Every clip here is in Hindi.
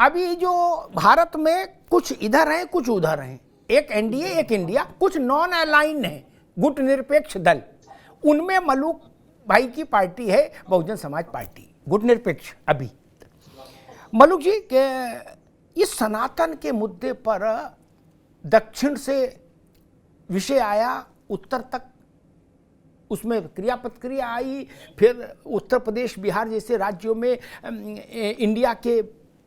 अभी जो भारत में कुछ इधर हैं कुछ उधर हैं, एक एनडीए एक इंडिया, कुछ नॉन अलाइन है गुट निरपेक्ष दल, उनमें मलूक भाई की पार्टी है बहुजन समाज पार्टी, गुट निरपेक्ष। अभी मलूक जी के इस सनातन के मुद्दे पर दक्षिण से विषय आया, उत्तर तक उसमें क्रिया प्रतिक्रिया आई, फिर उत्तर प्रदेश बिहार जैसे राज्यों में इंडिया के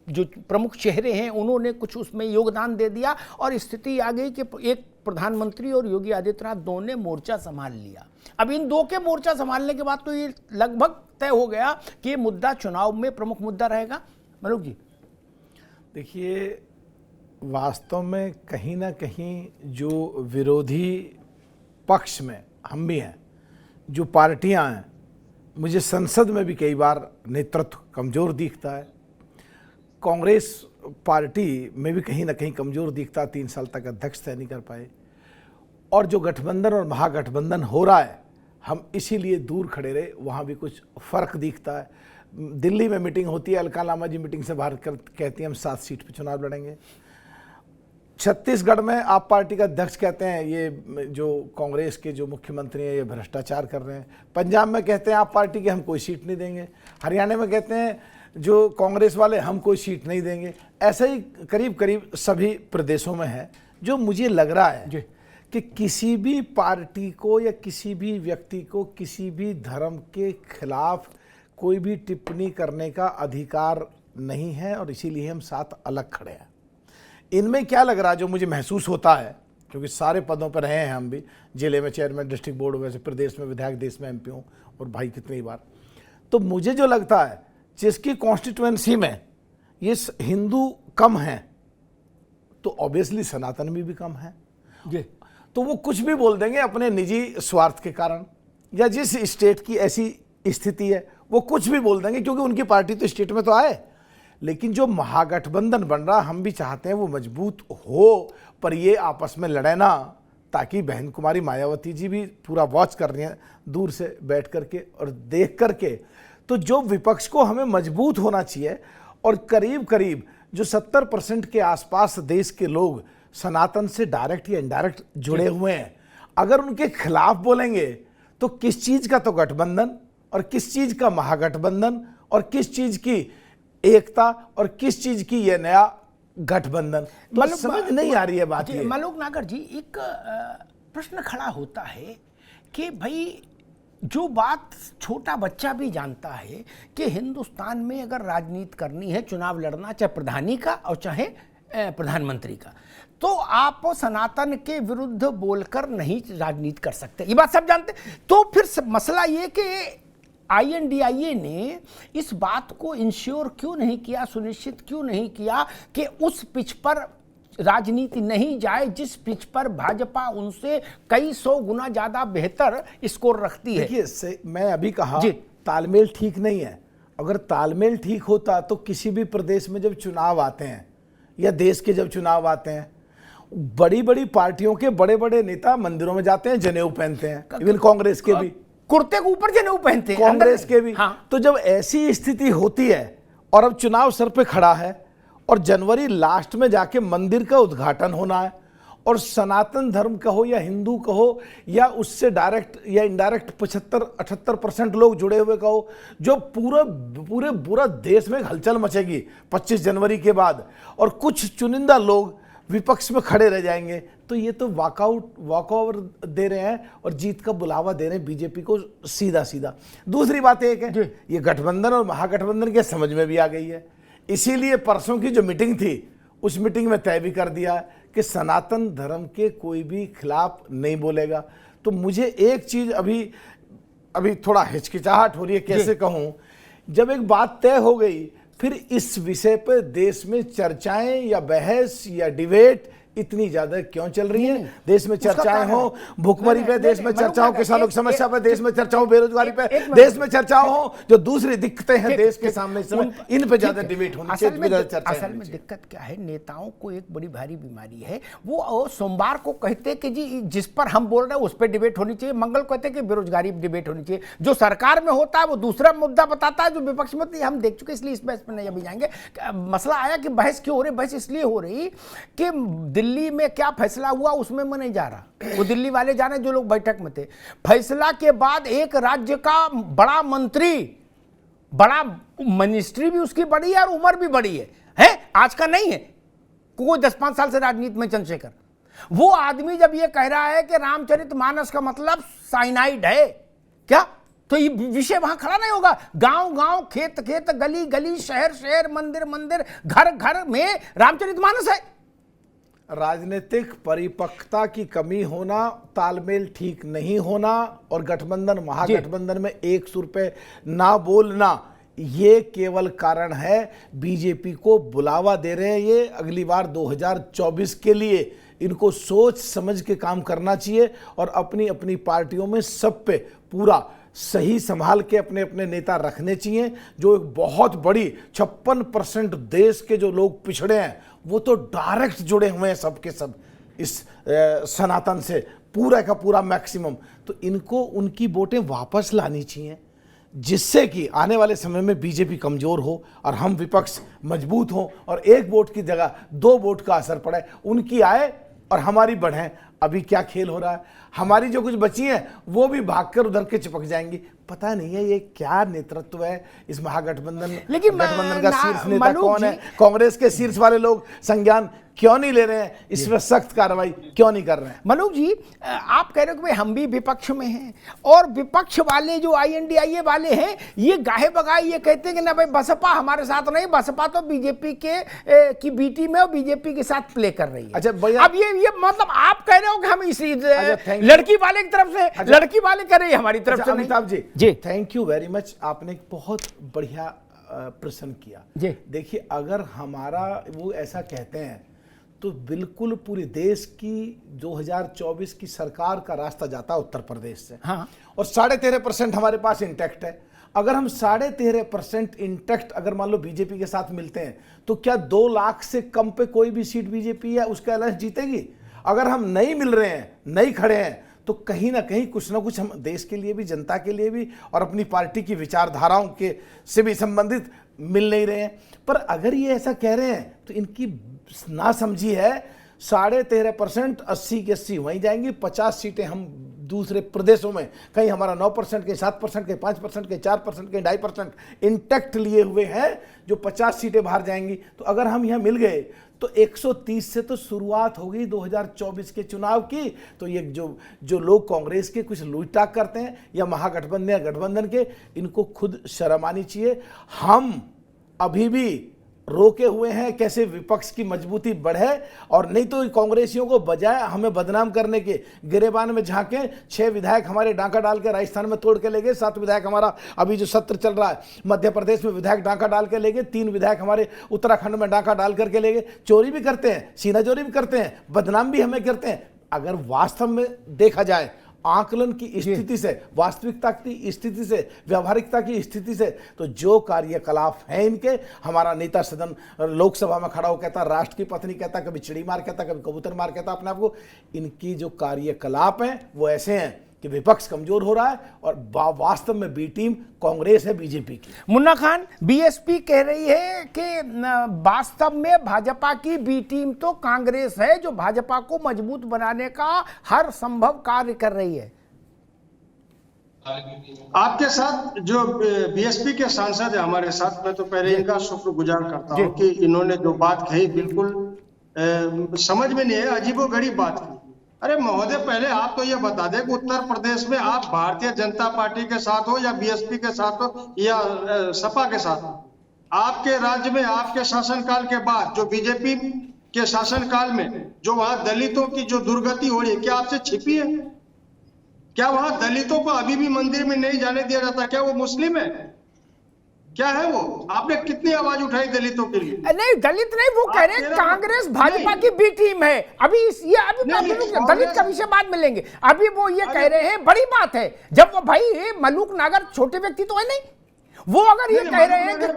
जो प्रमुख चेहरे हैं उन्होंने कुछ उसमें योगदान दे दिया और स्थिति आ गई कि एक प्रधानमंत्री और योगी आदित्यनाथ दोनों ने मोर्चा संभाल लिया। अब इन दो के मोर्चा संभालने के बाद तो ये लगभग तय हो गया कि ये मुद्दा चुनाव में प्रमुख मुद्दा रहेगा। मलूक जी देखिए, वास्तव में कहीं ना कहीं जो विरोधी पक्ष में हम भी हैं, जो पार्टियां हैं, मुझे संसद में भी कई बार नेतृत्व कमज़ोर दिखता है, कांग्रेस पार्टी में भी कहीं ना कहीं कमज़ोर दिखता, 3 साल तक अध्यक्ष तय नहीं कर पाए, और जो गठबंधन और महागठबंधन हो रहा है हम इसीलिए दूर खड़े रहे, वहाँ भी कुछ फ़र्क दिखता है। दिल्ली में मीटिंग होती है, अलका लामा जी मीटिंग से बाहर कहती हैं हम 7 सीट पे चुनाव लड़ेंगे। छत्तीसगढ़ में आप पार्टी का अध्यक्ष कहते हैं ये जो कांग्रेस के जो मुख्यमंत्री हैं ये भ्रष्टाचार कर रहे हैं। पंजाब में कहते हैं आप पार्टी के हम कोई सीट नहीं देंगे। हरियाणा में कहते हैं जो कांग्रेस वाले हम कोई सीट नहीं देंगे। ऐसा ही करीब करीब सभी प्रदेशों में है। जो मुझे लग रहा है कि किसी भी पार्टी को या किसी भी व्यक्ति को किसी भी धर्म के खिलाफ कोई भी टिप्पणी करने का अधिकार नहीं है, और इसीलिए हम साथ अलग खड़े हैं। इनमें क्या लग रहा है, जो मुझे महसूस होता है, क्योंकि सारे पदों पर रहे हैं हम भी, जिले में चेयरमैन, डिस्ट्रिक्ट बोर्ड, वैसे प्रदेश में विधायक, देश में एमपी हूँ और भाई कितनी बार, तो मुझे जो लगता है जिसकी कॉन्स्टिट्यूएंसी में ये हिंदू कम हैं तो ऑब्वियसली सनातन में भी कम है, तो वो कुछ भी बोल देंगे अपने निजी स्वार्थ के कारण, या जिस स्टेट की ऐसी स्थिति है वो कुछ भी बोल देंगे क्योंकि उनकी पार्टी तो स्टेट में तो आए। लेकिन जो महागठबंधन बन रहा, हम भी चाहते हैं वो मजबूत हो, पर ये आपस में लड़े ना, ताकि बहन कुमारी मायावती जी भी पूरा वॉच कर रही हैं दूर से बैठ करके और देख करके। तो जो विपक्ष को हमें मजबूत होना चाहिए, और करीब करीब जो 70% के आसपास देश के लोग सनातन से डायरेक्ट या इनडायरेक्ट जुड़े हुए हैं, अगर उनके खिलाफ बोलेंगे तो किस चीज़ का तो गठबंधन और किस चीज़ का महागठबंधन और किस चीज़ की एकता और किस चीज़ की ये नया गठबंधन, तो समझ नहीं आ रही है बात। ये मलूक नागर जी, एक प्रश्न खड़ा होता है कि भाई जो बात छोटा बच्चा भी जानता है कि हिंदुस्तान में अगर राजनीति करनी है, चुनाव लड़ना, चाहे प्रधानी का और चाहे प्रधानमंत्री का, तो आप सनातन के विरुद्ध बोलकर नहीं राजनीति कर सकते, ये बात सब जानते। तो फिर मसला ये कि INDIA ने इस बात को इंश्योर क्यों नहीं किया, सुनिश्चित क्यों नहीं किया कि उस पिच पर राजनीति नहीं जाए जिस पिच पर भाजपा उनसे कई 100 गुना ज्यादा बेहतर स्कोर रखती है। देखिए, मैं अभी कहा तालमेल ठीक नहीं है। अगर तालमेल ठीक होता तो किसी भी प्रदेश में जब चुनाव आते हैं या देश के जब चुनाव आते हैं, बड़ी बड़ी पार्टियों के बड़े बड़े नेता मंदिरों में जाते हैं, जनेऊ पहनते हैं, इवन कांग्रेस के भी कुर्ते के ऊपर जनेऊ पहनते हैं, कांग्रेस के भी। हाँ। तो जब ऐसी स्थिति होती है और अब चुनाव सर पे खड़ा है और जनवरी लास्ट में जाके मंदिर का उद्घाटन होना है, और सनातन धर्म कहो या हिंदू कहो या उससे डायरेक्ट या इनडायरेक्ट 75-78% लोग जुड़े हुए कहो, जो पूरा देश में हलचल मचेगी 25 जनवरी के बाद, और कुछ चुनिंदा लोग विपक्ष में खड़े रह जाएंगे, तो ये तो वॉकओवर दे रहे हैं और जीत का बुलावा दे रहे हैं बीजेपी को सीधा सीधा। दूसरी बात एक है, ये गठबंधन और महागठबंधन के समझ में भी आ गई है, इसीलिए परसों की जो मीटिंग थी उस मीटिंग में तय भी कर दिया कि सनातन धर्म के कोई भी खिलाफ नहीं बोलेगा। तो मुझे एक चीज़ अभी थोड़ा हिचकिचाहट हो रही है, कैसे कहूँ, जब एक बात तय हो गई फिर इस विषय पर देश में चर्चाएं या बहस या डिबेट इतनी ज्यादा क्यों चल रही है? नहीं, देश में उसका चर्चाएं कारण हो है। भुखमरी नहीं, पे, देश नहीं, में नहीं, चर्चा हो मैं- किसानों की एक- समस्या पे, देश में चर्चा हो बेरोजगारी पे, एक मिनट- देश में चर्चा हो जो दूसरी दिक्कतें हैं देश के सामने इस समय, इन पे ज्यादा ठीक है। डिबेट होनी असल चाहिए, में ज्यादा चर्चाएं असल होनी में चाहिए। दिक्कत क्या है, नेताओं को एक बड़ी भारी बीमारी है। वो सोमवार को कहते कि जी जिस पर हम बोल रहे हैं उस पर डिबेट होनी चाहिए, मंगल को कहते कि बेरोजगारी पर डिबेट होनी चाहिए, जो सरकार में होता है वो दूसरा मुद्दा बताता है, जो विपक्ष में होती है हम देख चुके, इसलिए इस बहस में नहीं अभी जाएंगे। मसला आया कि बहस क्यों हो रही, बहस इसलिए हो रही कि दिल्ली में क्या फैसला हुआ उसमें मैं नहीं जा रहा, वो दिल्ली वाले जाने जो लोग बैठक में थे। फैसला के बाद एक राज्य का बड़ा मंत्री, बड़ा मिनिस्ट्री भी उसकी बड़ी है और उम्र भी बड़ी है आज का नहीं है कोई 10-5 साल से राजनीति में, चंद्रशेखर, वो आदमी जब ये कह रहा है कि रामचरितमानस का मतलब साइनाइड है क्या, तो ये विषय वहां खड़ा नहीं होगा। गांव गांव, खेत खेत, गली गली, शहर शहर, मंदिर मंदिर, घर घर में रामचरितमानस है। राजनीतिक परिपक्वता की कमी होना, तालमेल ठीक नहीं होना और गठबंधन महागठबंधन में एक सुर पे ना बोलना, ये केवल कारण है। बीजेपी को बुलावा दे रहे हैं ये अगली बार 2024 के लिए, इनको सोच समझ के काम करना चाहिए और अपनी अपनी पार्टियों में सब पे पूरा सही संभाल के अपने अपने नेता रखने चाहिए। जो एक बहुत बड़ी 56% देश के जो लोग पिछड़े हैं वो तो डायरेक्ट जुड़े हुए हैं सबके सब इस सनातन से, पूरा का पूरा मैक्सिमम, तो इनको उनकी वोटें वापस लानी चाहिए, जिससे कि आने वाले समय में बीजेपी कमजोर हो और हम विपक्ष मजबूत हो और एक वोट की जगह 2 वोट का असर पड़े, उनकी आए और हमारी बढ़े। अभी क्या खेल हो रहा है, हमारी जो कुछ बची हैं वो भी भागकर उधर के चिपक जाएंगी। पता नहीं है ये क्या नेतृत्व है इस महागठबंधन, लेकिन गठबंधन का शीर्ष नेता मलूक कौन है, जी, कांग्रेस के शीर्ष वाले लोग संज्ञान क्यों नहीं ले रहे हैं, इस पर सख्त कार्रवाई क्यों नहीं कर रहे हैं? मलूक जी, आप कह रहे हो कि भाई हम भी विपक्ष में हैं और विपक्ष वाले जो INDIA वाले हैं ये गाहे बगाए ये कहते हैं कि ना भाई बसपा हमारे साथ नहीं, बसपा तो बीजेपी के की बीटी में और बीजेपी के साथ प्ले कर रही है। अच्छा भैया, अब ये मतलब आप कह रहे हो कि हम इसी thank you। लड़की वाले की तरफ से, लड़की वाले कर रही है हमारी तरफ से नहीं। अमिताभ जी जी थैंक यू वेरी मच, आपने एक बहुत बढ़िया प्रश्न किया जी। देखिए अगर हमारा वो ऐसा कहते हैं तो बिल्कुल पूरे देश की 2024 की सरकार का रास्ता जाता है उत्तर प्रदेश से। हाँ। और 13.5% हमारे पास इंटैक्ट है। अगर हम 13.5% इंटैक्ट अगर मान लो बीजेपी के साथ मिलते हैं तो क्या 2 लाख से कम पे कोई भी सीट बीजेपी है उसका अलायंस जीतेगी? अगर हम नहीं मिल रहे हैं, नहीं खड़े हैं, तो कहीं ना कहीं कुछ ना कुछ हम देश के लिए भी, जनता के लिए भी और अपनी पार्टी की विचारधाराओं के से भी संबंधित मिल नहीं रहे हैं। पर अगर ये ऐसा कह रहे हैं तो इनकी ना समझी है। 13.5% 80 की 80 वहीं जाएंगी, 50 सीटें हम दूसरे प्रदेशों में, कहीं हमारा 9%, कहीं 7%, कहीं 5%, कहीं 4%, कहीं 2.5% इंटैक्ट लिए हुए हैं, जो 50 सीटें बाहर जाएंगी। तो अगर हम यहाँ मिल गए तो 130 से तो शुरुआत होगी 2024 के चुनाव की। तो ये जो लोग कांग्रेस के कुछ लूटताक करते हैं या महागठबंधन या गठबंधन के, इनको खुद शर्म आनी चाहिए। हम अभी भी रोके हुए हैं कैसे विपक्ष की मजबूती बढ़े, और नहीं तो कांग्रेसियों को बजाय हमें बदनाम करने के गिरेबान में झांके। 6 विधायक हमारे डांका डाल के राजस्थान में तोड़ के ले गए, 7 विधायक हमारा अभी जो सत्र चल रहा है मध्य प्रदेश में विधायक डांका डाल के ले गए, 3 विधायक हमारे उत्तराखंड में डांका डाल करके ले गए। चोरी भी करते हैं, सीना चोरी भी करते हैं, बदनाम भी हमें करते हैं। अगर वास्तव में देखा जाए आकलन की स्थिति से, वास्तविकता की स्थिति से, व्यावहारिकता की स्थिति से, तो जो कार्यकलाप है इनके, हमारा नेता सदन लोकसभा में खड़ा हो कहता राष्ट्र की पत्नी कहता, कभी चिड़ी मार कहता, कभी कबूतर मार कहता अपने आप को, इनकी जो कार्यकलाप हैं वो ऐसे हैं कि विपक्ष कमजोर हो रहा है और वास्तव में बी टीम कांग्रेस है बीजेपी की। मुन्ना खान, बीएसपी कह रही है कि वास्तव में भाजपा की बी टीम तो कांग्रेस है जो भाजपा को मजबूत बनाने का हर संभव कार्य कर रही है। आपके साथ जो बीएसपी के सांसद है हमारे साथ, मैं तो पहले इनका शुक्रगुजार करता हूं कि इन्होंने जो बात कही बिल्कुल समझ में नहीं है, अजीबोगरीब बात की। अरे महोदय, पहले आप तो ये बता दें कि उत्तर प्रदेश में आप भारतीय जनता पार्टी के साथ हो या बीएसपी के साथ हो या सपा के साथ हो, आपके राज्य में आपके शासनकाल के बाद जो बीजेपी के शासनकाल में जो वहां दलितों की जो दुर्गति हो रही है, क्या आपसे छिपी है? क्या वहां दलितों को अभी भी मंदिर में नहीं जाने दिया जाता? क्या वो मुस्लिम है? क्या है वो? आपने कितनी आवाज उठाई दलितों के लिए? नहीं दलित नहीं, वो कह रहे हैं कांग्रेस भाजपा की बी टीम है। अभी दलित का विषय बाद में लेंगे। अभी वो ये कह रहे हैं, बड़ी बात है जब वो भाई मलूक नागर छोटे व्यक्ति तो है नहीं, वो अगर ये कह रहे हैं कि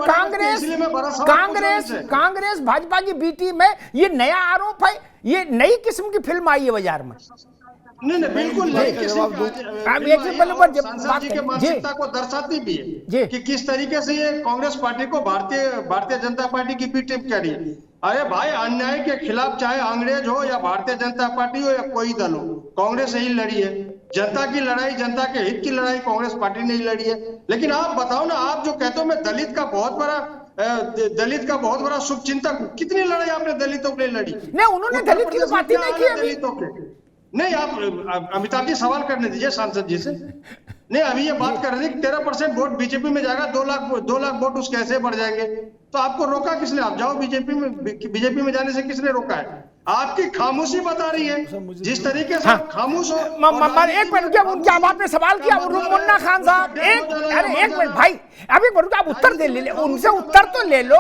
कांग्रेस भाजपा की बी टीम है, ये नया आरोप है, ये नई किस्म की फिल्म आई है बाजार में। नहीं बिल्कुल नहीं, सांसद जी के मानसिकता को दर्शाती भी है कि किस तरीके से ये कांग्रेस पार्टी को भारतीय जनता पार्टी की बी टीम कह रही है। अरे भाई, अन्याय के खिलाफ चाहे अंग्रेज हो या भारतीय जनता पार्टी हो या कोई दल हो, कांग्रेस यही लड़ी है। जनता की लड़ाई, जनता के हित की लड़ाई कांग्रेस पार्टी ने ही लड़ी है। लेकिन आप बताओ ना, आप जो कहते हो मैं दलित का बहुत बड़ा शुभचिंतक, कितनी लड़ाई आपने दलितों के लिए लड़ी? नहीं, उन्होंने दलित की बात ही नहीं की दलितों के। नहीं, आप अमिताभ जी सवाल करने दीजिए सांसद जी से। नहीं, अभी ये बात कर रहे थे कि 13% वोट बीजेपी में जाएगा, 2 लाख वोट उसके ऐसे बढ़ जाएंगे। तो आपको रोका किसने? आप जाओ बीजेपी में जाने से किसने रोका है? आपकी खामोशी बता रही है। जिस तरीके से खामोश हो। एक मिनट, उनके आपने सवाल किया मुन्ना खान साहब, एक मिनट भाई, अभी आप उत्तर दे ले, उनसे उत्तर तो ले लो,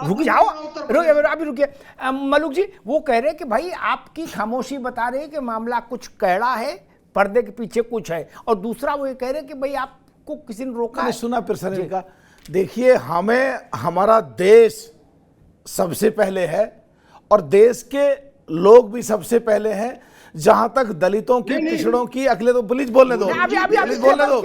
रुक जाओ, अभी रुकिए। मलूक जी वो कह रहे हैं कि भाई आपकी खामोशी बता रहे हैं कि मामला कुछ कैड़ा है, पर्दे के पीछे कुछ है, और दूसरा वो ये कह रहे हैं कि भाई आपको किसी ने रोका है। सुना फिर का, देखिए हमारा देश सबसे पहले है और देश के लोग भी सबसे पहले हैं। जहां तक दलितों की, पिछड़ों की, अगले तो प्लीज बोलने दो, प्लीज बोलने दो।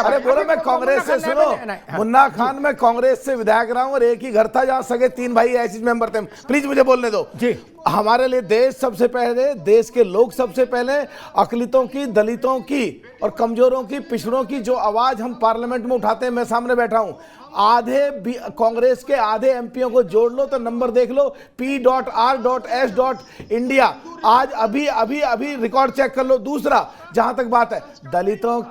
अरे बोलो, मैं कांग्रेस से, सुनो मुन्ना खान, मैं कांग्रेस से विधायक रहा हूं और एक ही घर था जहां सगे 3 भाई ऐसे मेंबर थे। प्लीज मुझे बोलने दो जी। हमारे लिए देश सबसे पहले, देश के लोग सबसे पहले, अकलितों की, दलितों की और कमजोरों की, पिछड़ों की जो आवाज हम पार्लियामेंट में उठाते हैं, मैं सामने बैठा हूं, कांग्रेस के आधे एमपीओं को जोड़ लो तो नंबर देख लो, p.r.s.india। आज अभी रिकॉर्ड चेक कर लो। दूसरा, जहां तक बात है दलितों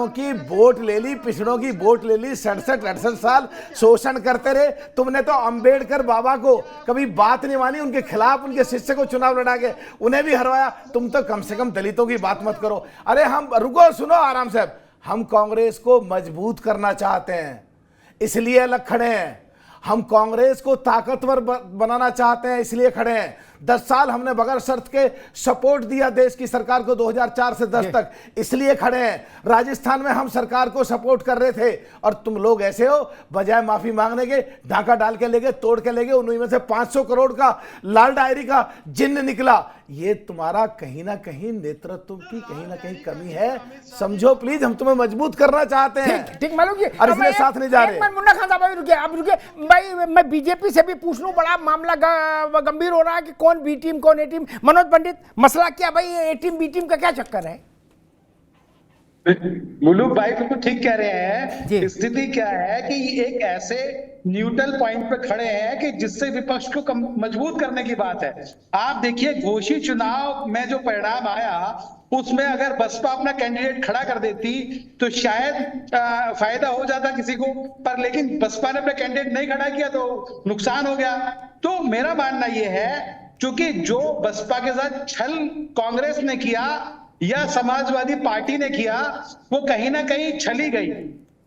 की वोट ले ली, पिछड़ों की वोट ले ली, 67-68 साल शोषण करते रहे। तुमने तो अंबेडकर बाबा को कभी बात नहीं मानी, उनके खिलाफ उनके शिष्य को चुनाव लड़ा के उन्हें भी हरवाया। तुम तो कम से कम दलितों की बात मत करो। अरे हम, रुको, सुनो आराम से, हम कांग्रेस को मजबूत करना चाहते हैं, इसलिए अलग खड़े हैं। हम कांग्रेस को ताकतवर बनाना चाहते हैं, इसलिए खड़े हैं। 10 साल हमने बगैर शर्त के सपोर्ट दिया देश की सरकार को 2004 से 10 तक, इसलिए खड़े हैं। राजस्थान में हम सरकार को सपोर्ट कर रहे थे और तुम लोग ऐसे हो, बजाय माफी मांगने के ढाका डाल के ले गए, तोड़ के ले गए। उन्हीं में से 500 करोड़ का लाल डायरी का जिन्न निकला। ये तुम्हारा कहीं ना कहीं नेतृत्व की कहीं ना कहीं कमी है, समझो प्लीज। हम तुम्हें मजबूत करना चाहते हैं, ठीक मालूम जी, और इसलिए साथ नहीं जा रहे। मुन्ना खान साहब अब रुकिए भाई, मैं बीजेपी से भी पूछ लूं, बड़ा मामला गंभीर हो रहा है कि कौन बी टीम कौन ए टीम। मनोज पंडित, मसला क्या भाई, ए टीम बी टीम का क्या चक्कर है? मुलुक भाई बिल्कुल ठीक कह रहे हैं। स्थिति क्या है कि एक ऐसे न्यूट्रल पॉइंट पे खड़े हैं कि जिससे विपक्ष को मजबूत करने की बात है। आप देखिए, घोषित चुनाव में जो परिणाम आया उसमें अगर बसपा अपना कैंडिडेट खड़ा कर देती तो शायद फायदा हो जाता किसी को, पर लेकिन बसपा ने अपना कैंडिडेट नहीं खड़ा किया तो नुकसान हो गया। तो मेरा मानना यह है, क्योंकि जो बसपा के साथ छल कांग्रेस ने किया या समाजवादी पार्टी ने किया, वो कहीं ना कहीं छली गई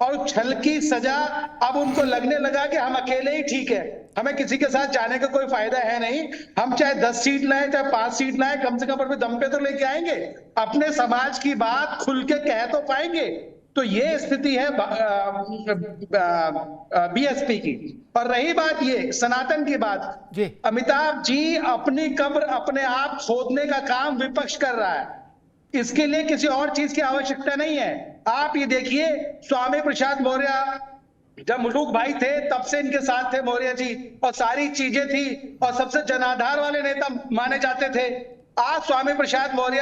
और छल की सजा अब उनको लगने लगा कि हम अकेले ही ठीक है, हमें किसी के साथ जाने का कोई फायदा है नहीं। हम चाहे 10 सीट लाएं, चाहे 5 सीट लाएं, कम से कम पर भी दम पे तो लेके आएंगे, अपने समाज की बात खुल के कह तो पाएंगे। तो ये स्थिति है बीएसपी की। और रही बात ये सनातन की बात, अमिताभ जी अपनी कब्र अपने आप खोदने का काम विपक्ष कर रहा है, इसके लिए किसी और चीज की आवश्यकता नहीं है। आप ये देखिए, स्वामी प्रसाद मौर्य जब मुलुक भाई थे तब से इनके साथ थे मौर्य जी, और सारी चीजें थी और सबसे जनाधार वाले नेता माने जाते थे। आज स्वामी प्रसाद मौर्य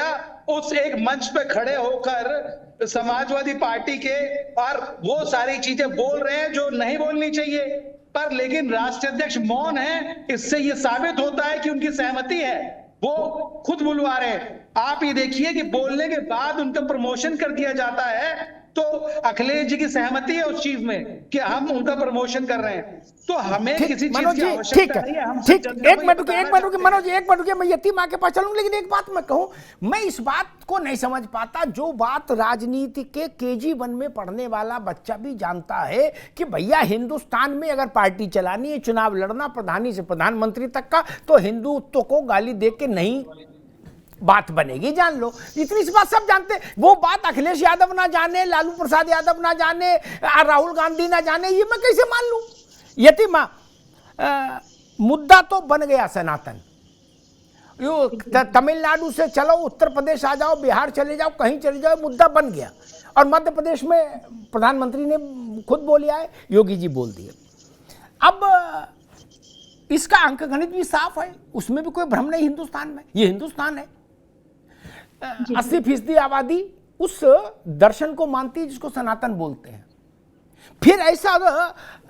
उस एक मंच पे खड़े होकर समाजवादी पार्टी के और वो सारी चीजें बोल रहे हैं जो नहीं बोलनी चाहिए, पर लेकिन राष्ट्रीय अध्यक्ष मौन है। इससे ये साबित होता है कि उनकी सहमति है, वो खुद बुलवा रहे हैं। आप ये देखिए कि बोलने के बाद उनका प्रमोशन कर दिया जाता है तो अखिलेश जी की सहमति है उस चीज में कि हम उनका प्रमोशन कर रहे हैं, तो हमें किसी चीज मनोज की जी, आवश्यकता ठीक नहीं है। है, हम ठीक, सिर्फ जनता एक को ये मिनट रुकिए, बताना एक मिनट रुकिए चाहते हैं। मनोज, एक मिनट रुकिए, मैं यतीम माँ के पास चलूंगा, लेकिन एक बात मैं कहूं, मैं इस बात को नहीं समझ पाता, जो बात राजनीति के KG1 में पढ़ने वाला बच्चा भी जानता है कि भैया हिंदुस्तान में अगर पार्टी चलानी है, चुनाव लड़ना प्रधानी से प्रधानमंत्री तक का, तो हिंदुत्व को गाली दे के नहीं बात बनेगी, जान लो, इतनी सी बात सब जानते हैं। वो बात अखिलेश यादव ना जाने, लालू प्रसाद यादव ना जाने, राहुल गांधी ना जाने, ये मैं कैसे मान लूं? यतीमा मुद्दा तो बन गया सनातन, यो तमिलनाडु से चलो, उत्तर प्रदेश आ जाओ, बिहार चले जाओ, कहीं चले जाओ, मुद्दा बन गया। और मध्य प्रदेश में प्रधानमंत्री ने खुद बोलिया है, योगी जी बोल दिए। अब इसका अंक गणित भी साफ है, उसमें भी कोई भ्रम नहीं, हिंदुस्तान में, ये हिंदुस्तान है, 80% आबादी उस दर्शन को मानती है जिसको सनातन बोलते हैं। फिर ऐसा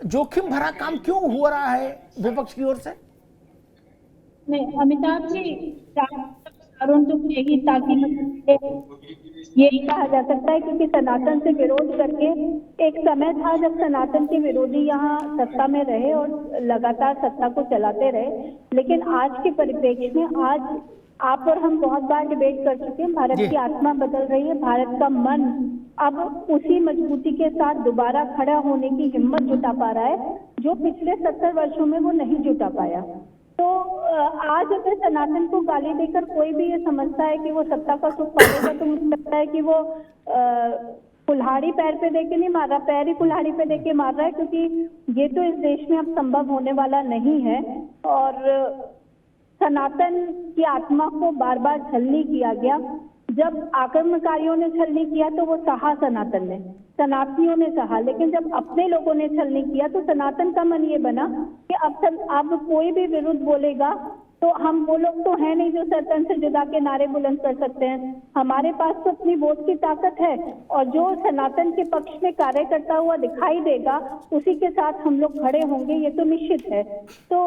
जोखिम भरा काम क्यों हो रहा है विपक्ष की ओर से? नहीं अमिताभ जी, कारण तो यही, ताकि यही कहा जा सकता है क्योंकि सनातन से विरोध करके एक समय था जब सनातन के विरोधी यहाँ सत्ता में रहे और लगातार सत्ता को चलाते रहे, लेकिन आज के परिप्रेक्ष्य में, आज आप और हम बहुत बार डिबेट कर चुके हैं, भारत की आत्मा बदल रही है, भारत का मन अब उसी मजबूती के साथ दोबारा खड़ा होने की हिम्मत जुटा पा रहा है जो पिछले 70 वर्षों में वो नहीं जुटा पाया। तो आज अगर सनातन को गाली देकर कोई भी ये समझता है कि वो सत्ता का सुख पाएगा, तो मुझे लगता है कि वो कुल्हाड़ी पैर पे देके नहीं मार रहा, पैर ही कुल्हाड़ी पे देके मार रहा है, क्योंकि ये तो इस देश में अब संभव होने वाला नहीं है। और सनातन की आत्मा को बार बार छलनी किया गया, जब आक्रमणकारियों ने छलनी किया तो वो सहा सनातन ने, सनातनियों ने सहा, लेकिन जब अपने लोगों ने छलनी किया तो सनातन का मन ये बना कि अब कोई भी विरुद्ध बोलेगा तो हम वो लोग तो है नहीं जो सनातन से जुदा के नारे बुलंद कर सकते हैं, हमारे पास तो अपनी वोट की ताकत है, और जो सनातन के पक्ष में कार्य करता हुआ दिखाई देगा उसी के साथ हम लोग खड़े होंगे, ये तो निश्चित है। तो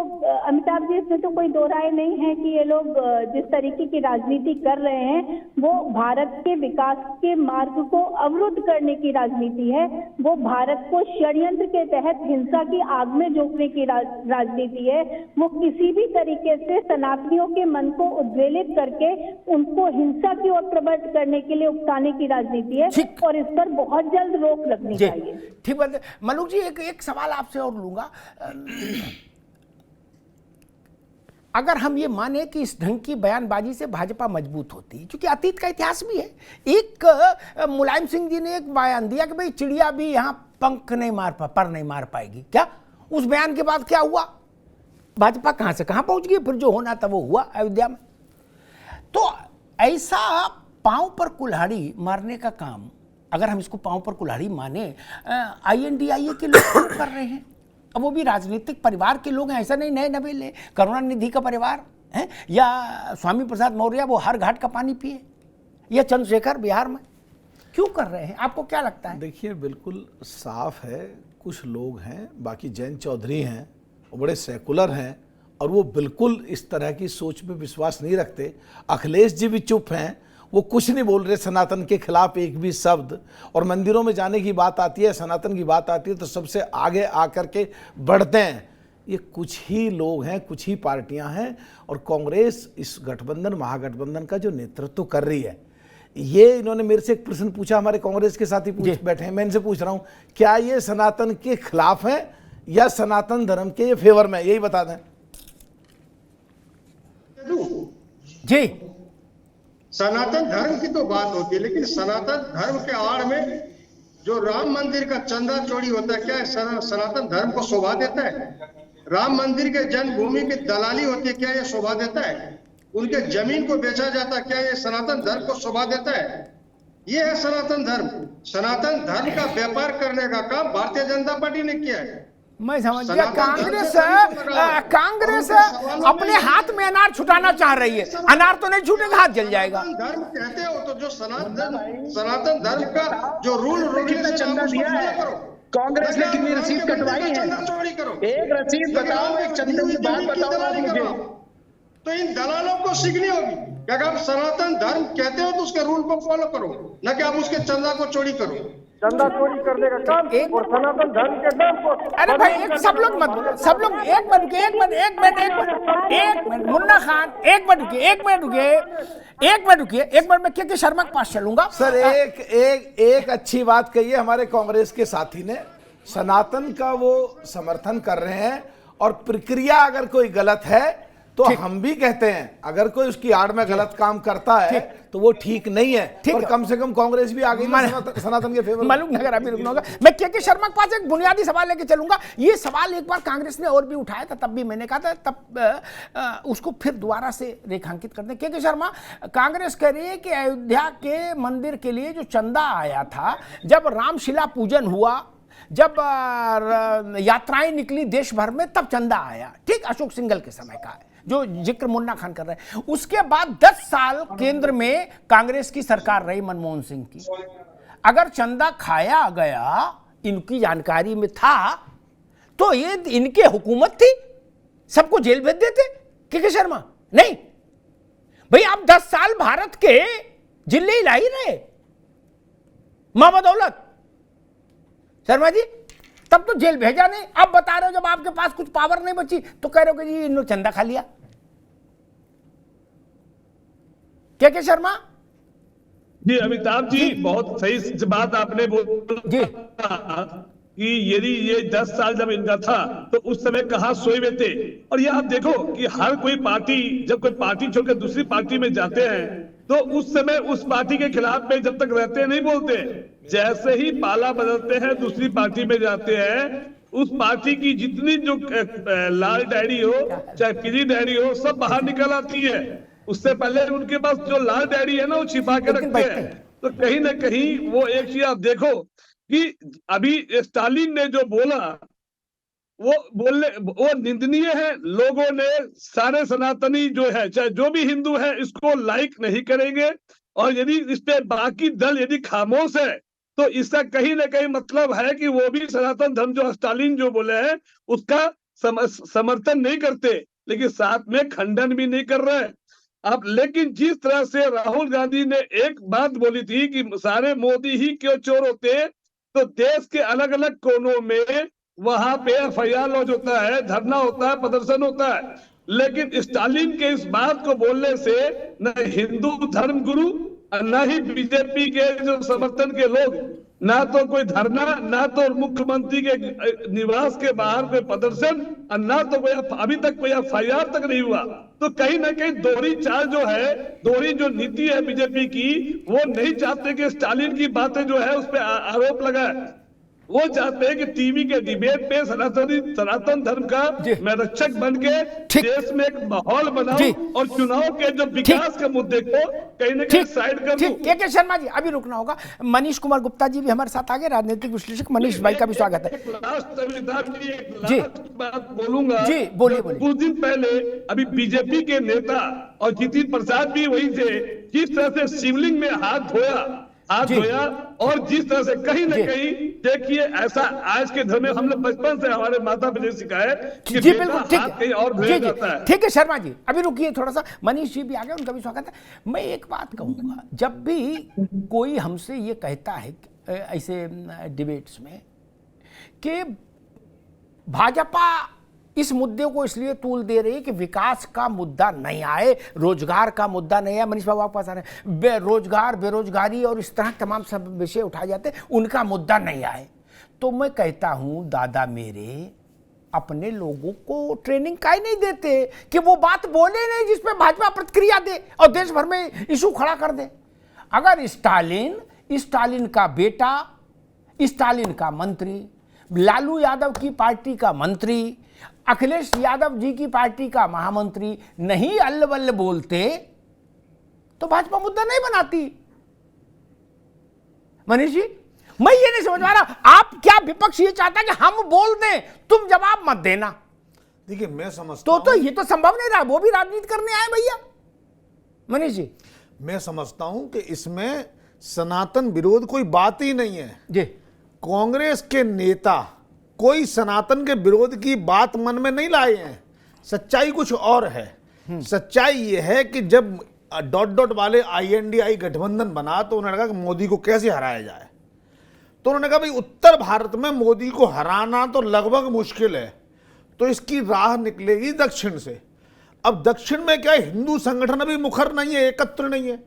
अमिताभ जी, इसमें तो कोई दो राय नहीं है कि ये लोग जिस तरीके की राजनीति कर रहे हैं वो भारत के विकास के मार्ग को अवरुद्ध करने की राजनीति है, वो भारत को षड्यंत्र के तहत हिंसा की आग में झोंकने की राजनीति है, वो किसी भी तरीके से सनातनियों के मन को उद्वेलित करके उनको हिंसा की ओर प्रवृत्त करने के लिए उकसाने की राजनीति है, और इस पर बहुत जल्द रोक लगनी चाहिए। ठीक बात। मलूक जी, एक सवाल आपसे और लूंगा, अगर हम ये माने कि इस ढंग की बयानबाजी से भाजपा मजबूत होती है, क्योंकि अतीत का इतिहास भी है, एक मुलायम सिंह जी ने एक बयान दिया कि भाई चिड़िया भी यहाँ पंख नहीं पर नहीं मार पाएगी, क्या उस बयान के बाद क्या हुआ? भाजपा कहां से कहां पहुंच गई, फिर जो होना था वो हुआ अयोध्या में। तो ऐसा पांव पर कुल्हाड़ी मारने का काम, अगर हम इसको पांव पर कुल्हाड़ी माने, INDIA के लोग कर रहे हैं, अब वो भी राजनीतिक परिवार के लोग हैं, ऐसा नहीं नए नवेले, करुणानिधि का परिवार है, या स्वामी प्रसाद मौर्य वो हर घाट का पानी पिए, या चंद्रशेखर बिहार में, क्यों कर रहे हैं? आपको क्या लगता है? देखिए, बिल्कुल साफ है, कुछ लोग हैं, बाकी जयंत चौधरी हैं, वो बड़े सेकुलर हैं और वो बिल्कुल इस तरह की सोच पे विश्वास नहीं रखते। अखिलेश जी भी चुप हैं, वो कुछ नहीं बोल रहे सनातन के खिलाफ एक भी शब्द, और मंदिरों में जाने की बात आती है, सनातन की बात आती है तो सबसे आगे आकर के बढ़ते हैं। ये कुछ ही लोग हैं, कुछ ही पार्टियां हैं, और कांग्रेस इस गठबंधन महागठबंधन का जो नेतृत्व कर रही है, ये इन्होंने मेरे से एक प्रश्न पूछा, हमारे कांग्रेस के साथी पूछ बैठे हैं, मैं इनसे पूछ रहा हूं, क्या ये सनातन के खिलाफ है या सनातन धर्म के फेवर में? यही बता दें जी। सनातन धर्म की तो बात होती है, लेकिन सनातन धर्म के आड़ में जो राम मंदिर का चंदा चोरी होता है, क्या सनातन धर्म को शोभा देता है? राम मंदिर के जन्मभूमि की दलाली होती है, क्या यह शोभा देता है? उनके जमीन को बेचा जाता है, क्या यह सनातन धर्म को शोभा देता है? यह है सनातन धर्म। सनातन धर्म का व्यापार करने का काम भारतीय जनता पार्टी ने किया है। मैं समझ गया, कांग्रेस अपने हाथ में अनार छुटाना चाह रही है, अनार तो नहीं छूटेगा, हाथ जल जाएगा। धर्म कहते हो तो जो सनातन धर्म का जो रूल कितना चंदा दिया है कांग्रेस ने, कितनी रसीद कटवाई है? एक रसीद बताओ, एक चंदे की बात बताओ मुझे। तो इन दलालों को सीखनी होगी कि अगर आप सनातन धर्म कहते हो तो उसके रूल को फॉलो करो, न कि आप उसके चंदा को चोरी करो। चंदा चोरी करने का काम एक- और सनातन धर्म के नाम पर। अरे भाई एक सब लोग मत बोलो, सब लोग एक मिनट रुकिए, एक मिनट एक मिनट एक मिनट एक मिनट मुन्ना खान एक मिनट रुकिए, एक मिनट रुकिए, एक मिनट रुकिए, एक मिनट में के शर्मा के पास चलूंगा। सर एक अच्छी बात कही है हमारे कांग्रेस के साथी ने, सनातन का वो समर्थन कर रहे हैं और प्रक्रिया अगर कोई गलत है तो हम भी कहते हैं, अगर कोई उसकी आड़ में गलत काम करता है तो वो ठीक नहीं है, और कम से कम कांग्रेस भी आगे सनातन के फेवर। मालूम नगर अभी रुकना होगा। मैं के शर्मा के पास एक बुनियादी सवाल लेके चलूंगा। ये सवाल एक बार कांग्रेस ने और भी उठाया था, तब भी मैंने कहा था, तब उसको फिर दोबारा से रेखांकित कर दें। के शर्मा, कांग्रेस कह रही है कि अयोध्या के मंदिर के लिए जो चंदा आया था, जब रामशिला पूजन हुआ, जब यात्राएं निकली देश भर में, तब चंदा आया। ठीक, अशोक सिंघल के समय का है जो जिक्र मुन्ना खान कर रहे हैं। उसके बाद 10 साल केंद्र में कांग्रेस की सरकार रही मनमोहन सिंह की। अगर चंदा खाया गया, इनकी जानकारी में था, तो ये इनके हुकूमत थी, सबको जेल भेज देते। के शर्मा नहीं भाई, आप 10 साल भारत के जिले हिला ही रहे मामा दौलत शर्मा जी, तब तो जेल भेजा नहीं। अब बता रहे हो जब आपके पास कुछ पावर नहीं बची तो कह रहे हो कि जी इन्होंने चंदा खा लिया। के शर्मा जी, अमिताभ जी बहुत सही बात आपने बोला जी कि यदि ये 10 साल जब इनका था तो उस समय कहाँ सोए हुए थे। और ये आप देखो कि हर कोई पार्टी, जब कोई पार्टी छोड़कर दूसरी पार्टी में जाते हैं तो उस समय उस पार्टी के खिलाफ में जब तक रहते हैं नहीं बोलते, जैसे ही पाला बदलते हैं दूसरी पार्टी में जाते हैं, उस पार्टी की जितनी जो लाल डायरी हो चाहे पीली डायरी हो सब बाहर निकल आती है। उससे पहले उनके पास जो लाल डायरी है ना वो छिपा के रखते हैं। तो कहीं ना कहीं वो एक चीज आप देखो कि अभी स्टालिन ने जो बोला वो निंदनीय है। लोगों ने सारे सनातनी जो है चाहे जो भी हिंदू है इसको लाइक नहीं करेंगे, और यदि इस पे बाकी दल यदि खामोश है तो इसका कहीं ना कहीं मतलब है कि वो भी सनातन धर्म जो स्टालिन जो बोले हैं उसका समर्थन नहीं करते, लेकिन साथ में खंडन भी नहीं कर रहे। अब लेकिन जिस तरह से राहुल गांधी ने एक बात बोली थी कि सारे मोदी ही क्यों चोर होते, तो देश के अलग अलग कोनों में वहां पे एफआईआर लॉन्च होता है, धरना होता है, प्रदर्शन होता है, लेकिन स्टालिन के इस बात को बोलने से न हिंदू धर्म गुरु न ही बीजेपी के जो समर्थन के लोग, ना तो कोई धरना, ना तो मुख्यमंत्री के निवास के बाहर कोई प्रदर्शन, और ना तो कोई अभी तक कोई एफआईआर तक नहीं हुआ। तो कहीं ना कहीं दोहरी चाल जो है, दोहरी जो नीति है बीजेपी की, वो नहीं चाहते कि स्टालिन की बातें जो है उस पर आरोप लगाए। वो चाहते हैं कि टीवी के डिबेट पे सनातन धर्म का मैं रक्षक बन के देश में एक माहौल बनाऊं और चुनाव के जो विकास के मुद्दे को कहीं ना कहीं साइड कर दूं। के शर्मा जी अभी रुकना होगा। मनीष कुमार गुप्ता जी भी हमारे साथ आगे, राजनीतिक विश्लेषक मनीष भाई का भी स्वागत है। एक लास्ट बात बोलूंगा जी, बोलिए। कुछ दिन पहले अभी बीजेपी के नेता और जितिन प्रसाद भी वही थे, जिस तरह से शिवलिंग में हाथ धोया और जिस तरह से कहीं ना कहीं देखिए ऐसा आज के धर्म में हम लोग बचपन से हमारे माता पिता सिखाया है कि जी बिल्कुल ठीक कहीं और धोया जाता है। ठीक है शर्मा जी अभी रुकिए थोड़ा सा, मनीष जी भी आ गए, उनका भी स्वागत है। मैं एक बात कहूंगा, जब भी कोई हमसे ये कहता है ऐसे डिबेट्स में कि भाजपा इस मुद्दे को इसलिए तूल दे रही है कि विकास का मुद्दा नहीं आए, रोजगार का मुद्दा नहीं आए, मनीष बाबू आपके पास आ रहे हैं, रोजगार, बेरोजगारी और इस तरह तमाम सब विषय उठाए जाते हैं, उनका मुद्दा नहीं आए, तो मैं कहता हूं दादा मेरे अपने लोगों को ट्रेनिंग काहे नहीं देते कि वो बात बोले नहीं जिस पे भाजपा प्रतिक्रिया दे और देश भर में इशू खड़ा कर दे। अगर स्टालिन का बेटा, स्टालिन का मंत्री, लालू यादव की पार्टी का मंत्री, अखिलेश यादव जी की पार्टी का महामंत्री नहीं अल्ल बल्ल बोलते तो भाजपा मुद्दा नहीं बनाती। मनीष जी मैं ये नहीं समझ पा रहा, आप क्या विपक्ष ये चाहता है कि हम बोल दें तुम जवाब मत देना? देखिए मैं समझता तो ये तो संभव नहीं रहा, वो भी राजनीति करने आए भैया। मनीष जी मैं समझता हूं कि इसमें सनातन विरोध कोई बात ही नहीं है जी। कांग्रेस के नेता कोई सनातन के विरोध की बात मन में नहीं लाए हैं, सच्चाई कुछ और है। सच्चाई यह है कि जब डॉट वाले INDI गठबंधन बना तो उन्होंने कहा कि मोदी को कैसे हराया जाए, तो उन्होंने कहा भाई उत्तर भारत में मोदी को हराना तो लगभग मुश्किल है, तो इसकी राह निकलेगी दक्षिण से। अब दक्षिण में क्या है, हिंदू संगठन अभी मुखर नहीं है, एकत्र नहीं है,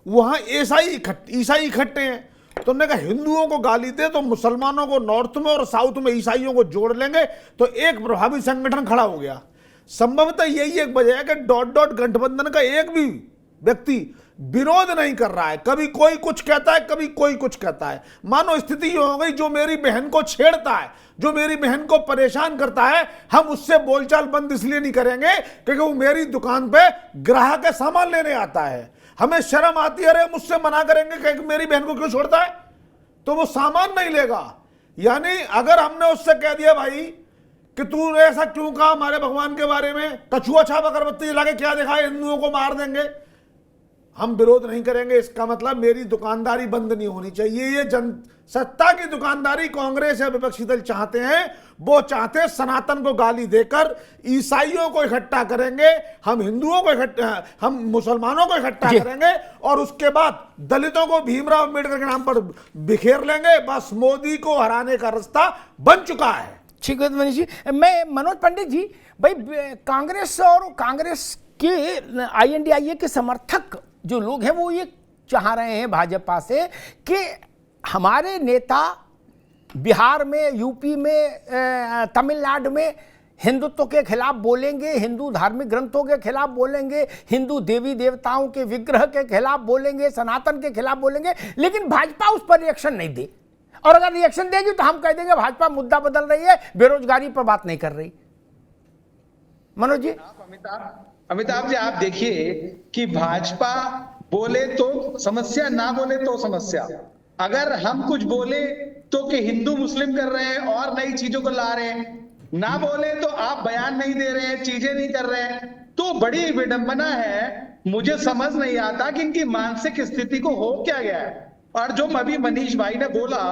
वहां ईसाई इकट्ठे हैं। तो उन्होंने कहा हिंदुओं को गाली दे तो मुसलमानों को नॉर्थ में और साउथ में ईसाइयों को जोड़ लेंगे, तो एक प्रभावी संगठन खड़ा हो गया। संभवतः यही एक वजह है कि डॉट गठबंधन का एक भी व्यक्ति विरोध नहीं कर रहा है। कभी कोई कुछ कहता है, कभी कोई कुछ कहता है। मानो स्थिति ये हो गई, जो मेरी बहन को छेड़ता है, जो मेरी बहन को परेशान करता है, हम उससे बोलचाल बंद इसलिए नहीं करेंगे क्योंकि वो मेरी दुकान पे ग्राहक का सामान लेने आता है। हमें शर्म आती है, अरे मुझसे मना करेंगे कि मेरी बहन को क्यों छोड़ता है, तो वो सामान नहीं लेगा। यानी अगर हमने उससे कह दिया भाई कि तू ऐसा क्यों कहा हमारे भगवान के बारे में, कछुआ छाप अगरबत्ती जला के क्या दिखाए, हिंदुओं को मार देंगे, हम विरोध नहीं करेंगे। इसका मतलब मेरी दुकानदारी बंद नहीं होनी चाहिए। ये सत्ता की दुकानदारी कांग्रेस या विपक्षी दल चाहते हैं। वो चाहते हैं सनातन को गाली देकर ईसाइयों को इकट्ठा करेंगे, हम हिंदुओं को इकट्ठा, हम मुसलमानों को इकट्ठा करेंगे और उसके बाद दलितों को भीमराव अम्बेडकर के नाम पर बिखेर लेंगे। बस मोदी को हराने का रास्ता बन चुका है। ठीक है मनीष जी। मैं मनोज पंडित जी, भाई कांग्रेस और कांग्रेस के INDIA के समर्थक जो लोग हैं वो ये चाह रहे हैं भाजपा से कि हमारे नेता बिहार में, यूपी में, तमिलनाडु में हिंदुत्व के खिलाफ बोलेंगे, हिंदू धार्मिक ग्रंथों के खिलाफ बोलेंगे, हिंदू देवी देवताओं के विग्रह के खिलाफ बोलेंगे, सनातन के खिलाफ बोलेंगे, लेकिन भाजपा उस पर रिएक्शन नहीं दे। और अगर रिएक्शन देगी तो हम कह देंगे भाजपा मुद्दा बदल रही है, बेरोजगारी पर बात नहीं कर रही। मनोज जी। अमिताभ जी, आप देखिए कि भाजपा बोले तो समस्या, ना बोले तो समस्या। अगर हम कुछ बोले तो कि हिंदू मुस्लिम कर रहे हैं और नई चीजों को ला रहे हैं, ना बोले तो आप बयान नहीं दे रहे हैं, चीजें नहीं कर रहे हैं, तो बड़ी विडंबना है। मुझे समझ नहीं आता कि इनकी मानसिक स्थिति को हो क्या गया है। और जो अभी मनीष भाई ने बोला,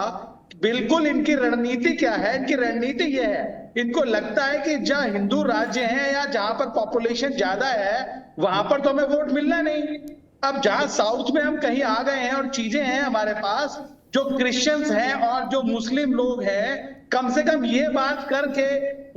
बिल्कुल इनकी रणनीति क्या है, इनकी रणनीति ये है, इनको लगता है कि जहां हिंदू राज्य हैं या जहां पर पॉपुलेशन ज्यादा है वहां पर तो हमें वोट मिलना नहीं। अब जहां साउथ में हम कहीं आ गए हैं और चीजें हैं हमारे पास, जो क्रिश्चियंस हैं और जो मुस्लिम लोग हैं, कम से कम ये बात करके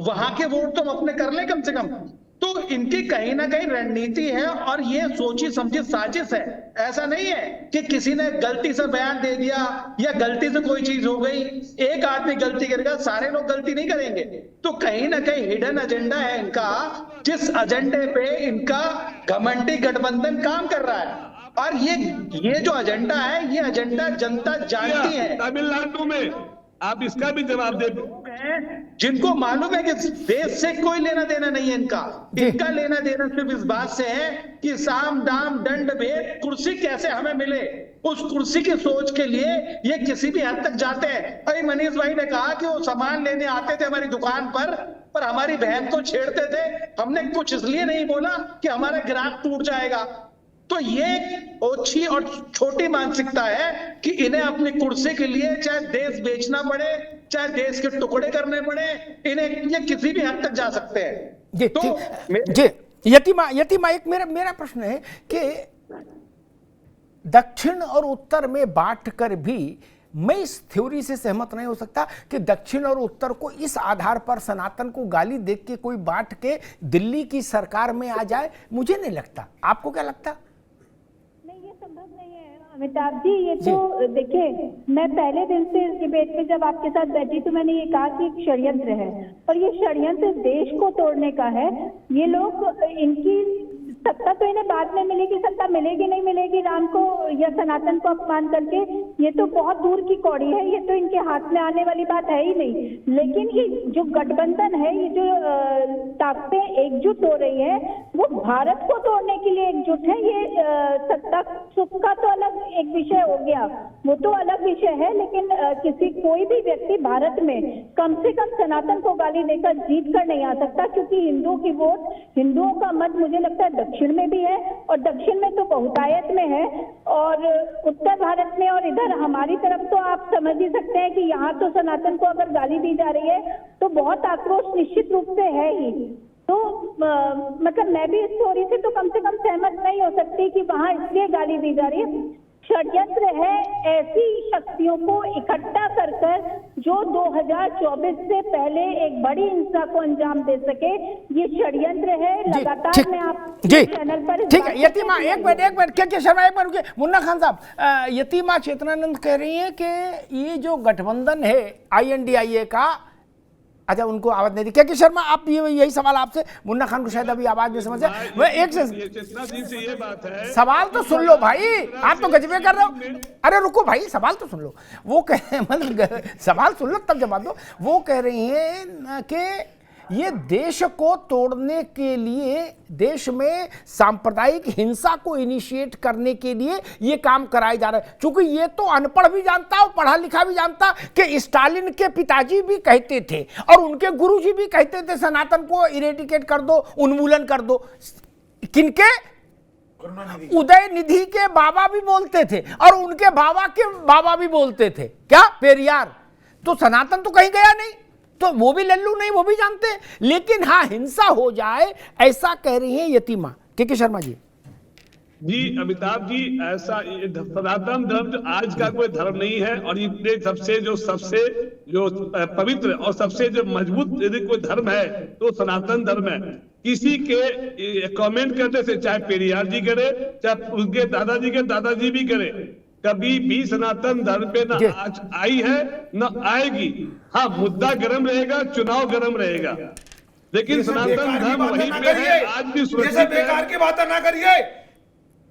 वहां के वोट तो हम अपने कर ले कम से कम। तो इनकी कहीं ना कहीं रणनीति है और ये सोची समझी साजिश है। ऐसा नहीं है कि किसी ने गलती से बयान दे दिया या गलती से कोई चीज हो गई, एक आदमी गलती करेगा, सारे लोग गलती नहीं करेंगे। तो कहीं ना कहीं हिडन एजेंडा है इनका, जिस एजेंडे पे इनका घमंडी गठबंधन काम कर रहा है। और ये जो एजेंडा है, ये एजेंडा जनता जानती है। तमिलनाडु में आप इसका भी जवाब दे दो। जिनको मालूम है कि देश से कोई लेना देना नहीं है इनका लेना देना सिर्फ इस बात से है कि साम दाम दंड भेद कुर्सी कैसे हमें मिले, उस कुर्सी की सोच के लिए ये किसी भी हद तक जाते हैं। अरे मनीष भाई ने कहा कि वो सामान लेने आते थे हमारी दुकान पर हमारी बहन को छेड़ते थे, हमने कुछ इसलिए नहीं बोला कि हमारा ग्राहक टूट जाएगा। तो ये ओछी और छोटी मानसिकता है कि इन्हें अपनी कुर्सी के लिए चाहे देश बेचना पड़े, चाहे देश के टुकड़े करने पड़े, इन्हें ये किसी भी हद तक जा सकते हैं। जी, तो जी यतिमा एक मेरा प्रश्न है कि दक्षिण और उत्तर में बांट कर भी मैं इस थ्योरी से सहमत नहीं हो सकता कि दक्षिण और उत्तर को इस आधार पर सनातन को गाली देख के कोई बांट के दिल्ली की सरकार में आ जाए। मुझे नहीं लगता, आपको क्या लगता? नहीं, ये संभव नहीं है अमिताभ जी। ये तो देखिए, मैं पहले दिन से इस डिबेट में जब आपके साथ बैठी तो मैंने ये कहा कि एक षड्यंत्र है और ये षड्यंत्र देश को तोड़ने का है। ये लोग, इनकी सत्ता तो इन्हें बाद में मिलेगी, सत्ता मिलेगी नहीं मिलेगी राम को या सनातन को अपमान करके, ये तो बहुत दूर की कौड़ी है, ये तो इनके हाथ में आने वाली बात है ही नहीं। लेकिन ये जो गठबंधन है, ये जो ताकतें एकजुट हो रही है, वो भारत को तोड़ने के लिए एकजुट है। ये सत्ता सुख का तो अलग एक विषय हो गया, वो तो अलग विषय है, लेकिन कोई भी व्यक्ति भारत में कम से कम सनातन को गाली देकर जीत कर नहीं आ सकता, क्योंकि हिंदुओं की वोट, हिंदुओं का मत मुझे लगता है दक्षिण में भी है और दक्षिण में तो बहुतायत में है, और उत्तर भारत में और इधर हमारी तरफ तो आप समझ ही सकते हैं कि यहाँ तो सनातन को अगर गाली दी जा रही है तो बहुत आक्रोश निश्चित रूप से है ही। तो मतलब मैं भी इस थ्योरी से तो कम सहमत नहीं हो सकती कि वहां इसलिए गाली दी जा रही है। षड्यंत्र है ऐसी शक्तियों को इकट्ठा कर जो 2024 से पहले एक बड़ी हिंसा को अंजाम दे सके। ये षड्यंत्र है। लगातार मैं आप चैनल पर ठीक है। यतीमा एक मिनट क्या शर्मा, एक मिनट, मुन्ना खान साहब, यतीमा चेतनानंद कह रही है कि ये जो गठबंधन है INDIA का, अच्छा उनको आवाज नहीं दी। क्या शर्मा आप यही सवाल आपसे, मुन्ना खान को शायद अभी आवाज नहीं समझ आए। मैं एक से ये बात है, सवाल तो सुन लो भाई, आप तो गजबे कर रहे हो। अरे रुको भाई, सवाल तो सुन लो। वो कह मतलब सवाल सुन लो तब जवाब दो। वो कह रही हैं कि ये देश को तोड़ने के लिए, देश में सांप्रदायिक हिंसा को इनिशिएट करने के लिए ये काम कराए जा रहे हैं। क्योंकि ये तो अनपढ़ भी जानता और पढ़ा लिखा भी जानता कि स्टालिन के पिताजी भी कहते थे और उनके गुरुजी भी कहते थे सनातन को इरेडिकेट कर दो, उन्मूलन कर दो। किनके? उदयनिधि के बाबा भी बोलते थे और उनके बाबा के बाबा भी बोलते थे। क्या? पेरियार। तो सनातन तो कहीं गया नहीं, तो वो भी लल्लू नहीं, वो भी जानते हैं। लेकिन हाँ, हिंसा हो जाए ऐसा कह रही है यतीमा। के शर्मा जी। जी अमिताभ जी, ऐसा सनातन धर्म आज का कोई धर्म नहीं है और ये सबसे जो पवित्र और सबसे जो मजबूत यदि कोई धर्म है तो सनातन धर्म है। किसी के कमेंट करने से, चाहे पेरियार जी करे, चाहे उनके दादाजी भी करे, कभी भी सनातन धर्म पे ना आज आई है न आएगी। हाँ, मुद्दा गर्म रहेगा, चुनाव गर्म रहेगा, लेकिन सनातन धर्म वहीं पे है, आज भी सुरक्षित है। बेकार की बातें ना करिए।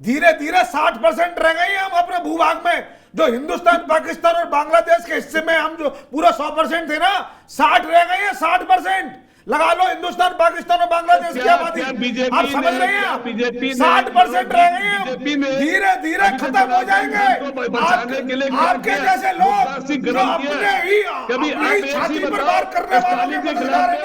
धीरे धीरे 60% रह गए हैं हम अपने भूभाग में। जो हिंदुस्तान, पाकिस्तान और बांग्लादेश के हिस्से में हम जो पूरा 100% थे ना, 60 रह गए हैं। 60% लगा लो हिंदुस्तान, पाकिस्तान और बांग्लादेश की आबादी। आप समझ रहे हैं? बीजेपी 60% रह गए हैं, धीरे धीरे खत्म हो जाएंगे। आपके जैसे लोग जो अपने ही छाती पर वार करने वालों के मददगार हैं,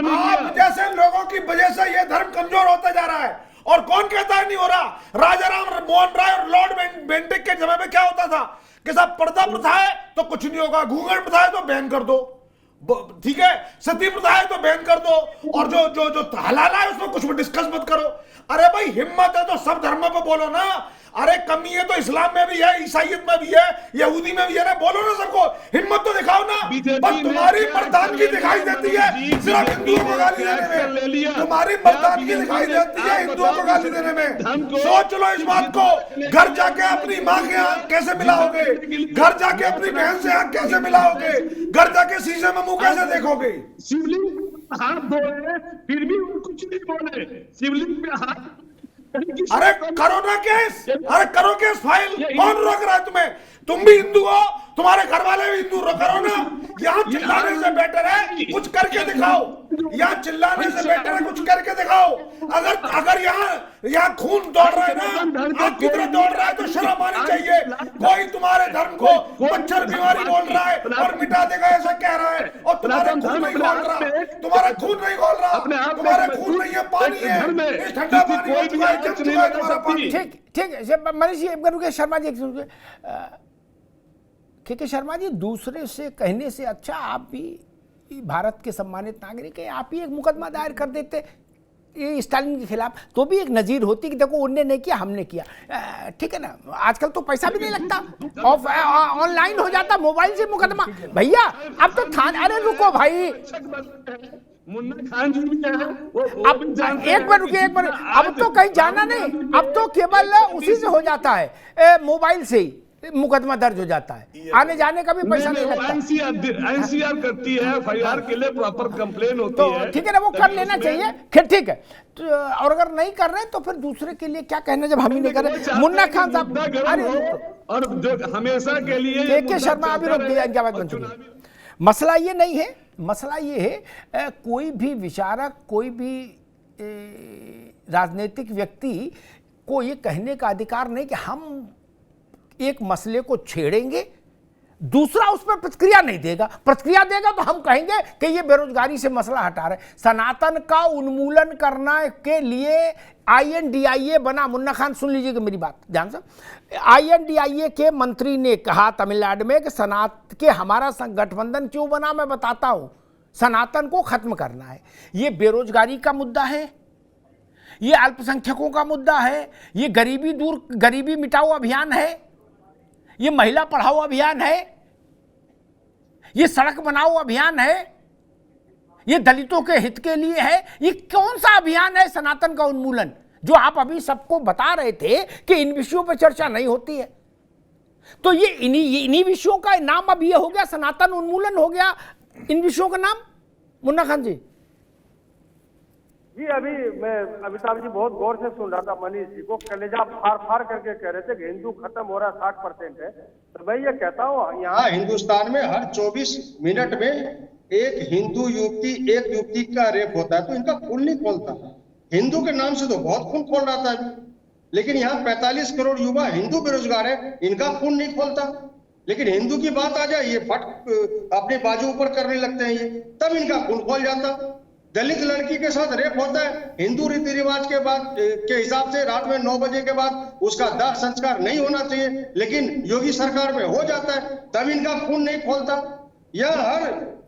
आप जैसे लोगों की वजह से ये धर्म कमजोर होता जा रहा है। और कौन कहता है नहीं हो रहा? राजा राम मोहन राय और लॉर्ड बेंटिक के समय में क्या होता था कि साहब पर्दा प्रथा है तो कुछ नहीं होगा, घूंघट प्रथा है तो बैन कर दो, ठीक है, सती प्रथा है तो बैन कर दो, और जो हलाला है उसमें कुछ भी डिस्कस मत करो। अरे भाई, हिम्मत है तो सब धर्मों पे बोलो ना। अरे कमी है तो इस्लाम में भी है, ईसाईयत में भी है, यहूदी में भी है ना, बोलो ना सबको, हिम्मत तो दिखाओ ना। बस तुम्हारी मर्दानगी दिखाई देती है सिर्फ हिंदुओं को गाली देने में। तुम्हारी मर्दानगी दिखाई देती है हिंदुओं को गाली देने में। सोच लो इस बात को। घर जाके अपनी माँ के आंख कैसे मिलाओगे? घर जाके अपनी बहन से आंख कैसे मिलाओगे? घर जाके शीशे में मुंह कैसे देखोगे? शिवलिंग हाथ धो रहे फिर भी कुछ नहीं बोले। शिवलिंग पे हाथ, अरे करो ना केस, अरे करो केस फाइल। कौन रोक रहा है तुम्हें? तुम भी हिंदू हो, तुम्हारे घर वाले भी हिंदू, करो ना। यहाँ चिल्लाने से बेटर है कुछ करके दिखाओ। यहाँ चिल्लाने से बेटर है कुछ करके दिखाओ। अगर यहाँ खून दौड़ रहा है ना, आग की तरह दौड़ रहा है तो शर्म आनी चाहिए। कोई तुम्हारे धर्म को मच्छर बीमारी बोल रहा है और मिटा देगा ऐसा कह रहा है, और तुम्हारा खून नहीं खोल रहा, तुम्हारा खून नहीं खोल रहा, तुम्हारा खून नहीं है, पानी है, ठंडा पानी हो चुका है, जम चुका है तुम्हारा पानी। ठीक है मनीष जी, शर्मा जी के शर्मा जी, दूसरे से कहने से अच्छा आप भी भारत के सम्मानित नागरिक है, आप ही एक मुकदमा दायर कर देते ये स्टालिन के खिलाफ, तो भी एक नजीर होती कि देखो उनने नहीं किया, हमने किया। ठीक है ना, आजकल तो पैसा भी नहीं लगता, ऑनलाइन हो जाता, मोबाइल से मुकदमा। भैया अब तो थाने, अरे रुको भाई, मुन्ना खान जी भी है, अब एक बार रुकिए, एक बार, अब तो कहीं जाना नहीं, अब तो केवल उसी से हो जाता है, मोबाइल से ही मुकदमा दर्ज हो जाता है, आने जाने का भी पैसा नहीं लगता। एनसीआर करती है, FIR के लिए प्रॉपर कंप्लेन होती तो है, ठीक है ना, वो कर लेना चाहिए। फिर ठीक है, तो और अगर नहीं कर रहे तो फिर दूसरे के लिए क्या कहना, जब हम ही नहीं कर रहे। मुन्ना खान साहब, अरे और जो हमेशा के लिए के शर्मा अभी रुक गया, इनकी आवाज बन चुकी है। मसला ये नहीं है, मसला ये है कोई भी विचारक, कोई भी राजनीतिक व्यक्ति को ये कहने का अधिकार नहीं कि हम एक मसले को छेड़ेंगे, दूसरा उस पर प्रतिक्रिया नहीं देगा। प्रतिक्रिया देगा तो हम कहेंगे कि ये बेरोजगारी से मसला हटा रहे। सनातन का उन्मूलन करने के लिए INDIA बना। मुन्ना खान सुन लीजिएगा मेरी बात ध्यान से। INDIA के मंत्री ने कहा तमिलनाडु में कि के हमारा गठबंधन क्यों बना, मैं बताता हूं। सनातन को खत्म करना है। ये बेरोजगारी का मुद्दा है, ये अल्पसंख्यकों का मुद्दा है, ये गरीबी मिटाओ अभियान है, ये महिला पढ़ाओ अभियान है, ये सड़क बनाओ अभियान है, ये दलितों के हित के लिए है। ये कौन सा अभियान है सनातन का उन्मूलन, जो आप अभी सबको बता रहे थे कि इन विषयों पर चर्चा नहीं होती है? तो ये इन्हीं विषयों का नाम अब ये हो गया, सनातन उन्मूलन हो गया इन विषयों का नाम। मुन्ना खान जी जी, अभी मैं अमिताभ जी बहुत गौर से सुन रहा था मनीष जी को, कलेजा फाड़ फाड़ करके कह रहे थे कि हिंदू खत्म हो रहा 60% है। तो मैं ये कहता हूँ, यहाँ हिंदुस्तान में हर 24 मिनट में एक हिंदू युवती, एक युवती का रेप होता है, तो इनका खून नहीं खोलता। हिंदू के नाम से तो बहुत खून खोल रहा था, लेकिन यहाँ 45 करोड़ युवा हिंदू बेरोजगार है, इनका खून नहीं खोलता। लेकिन हिंदू की बात आ जाए, ये फट अपने बाजू ऊपर करने लगते हैं, ये तब इनका खून खोल जाता। दलित लड़की के साथ रेप होता है, हिंदू रीति रिवाज के बाद के हिसाब से रात में 9 बजे के बाद उसका दाह संस्कार नहीं होना चाहिए, लेकिन योगी सरकार में हो जाता है, तब इनका खून नहीं खोलता। यह हर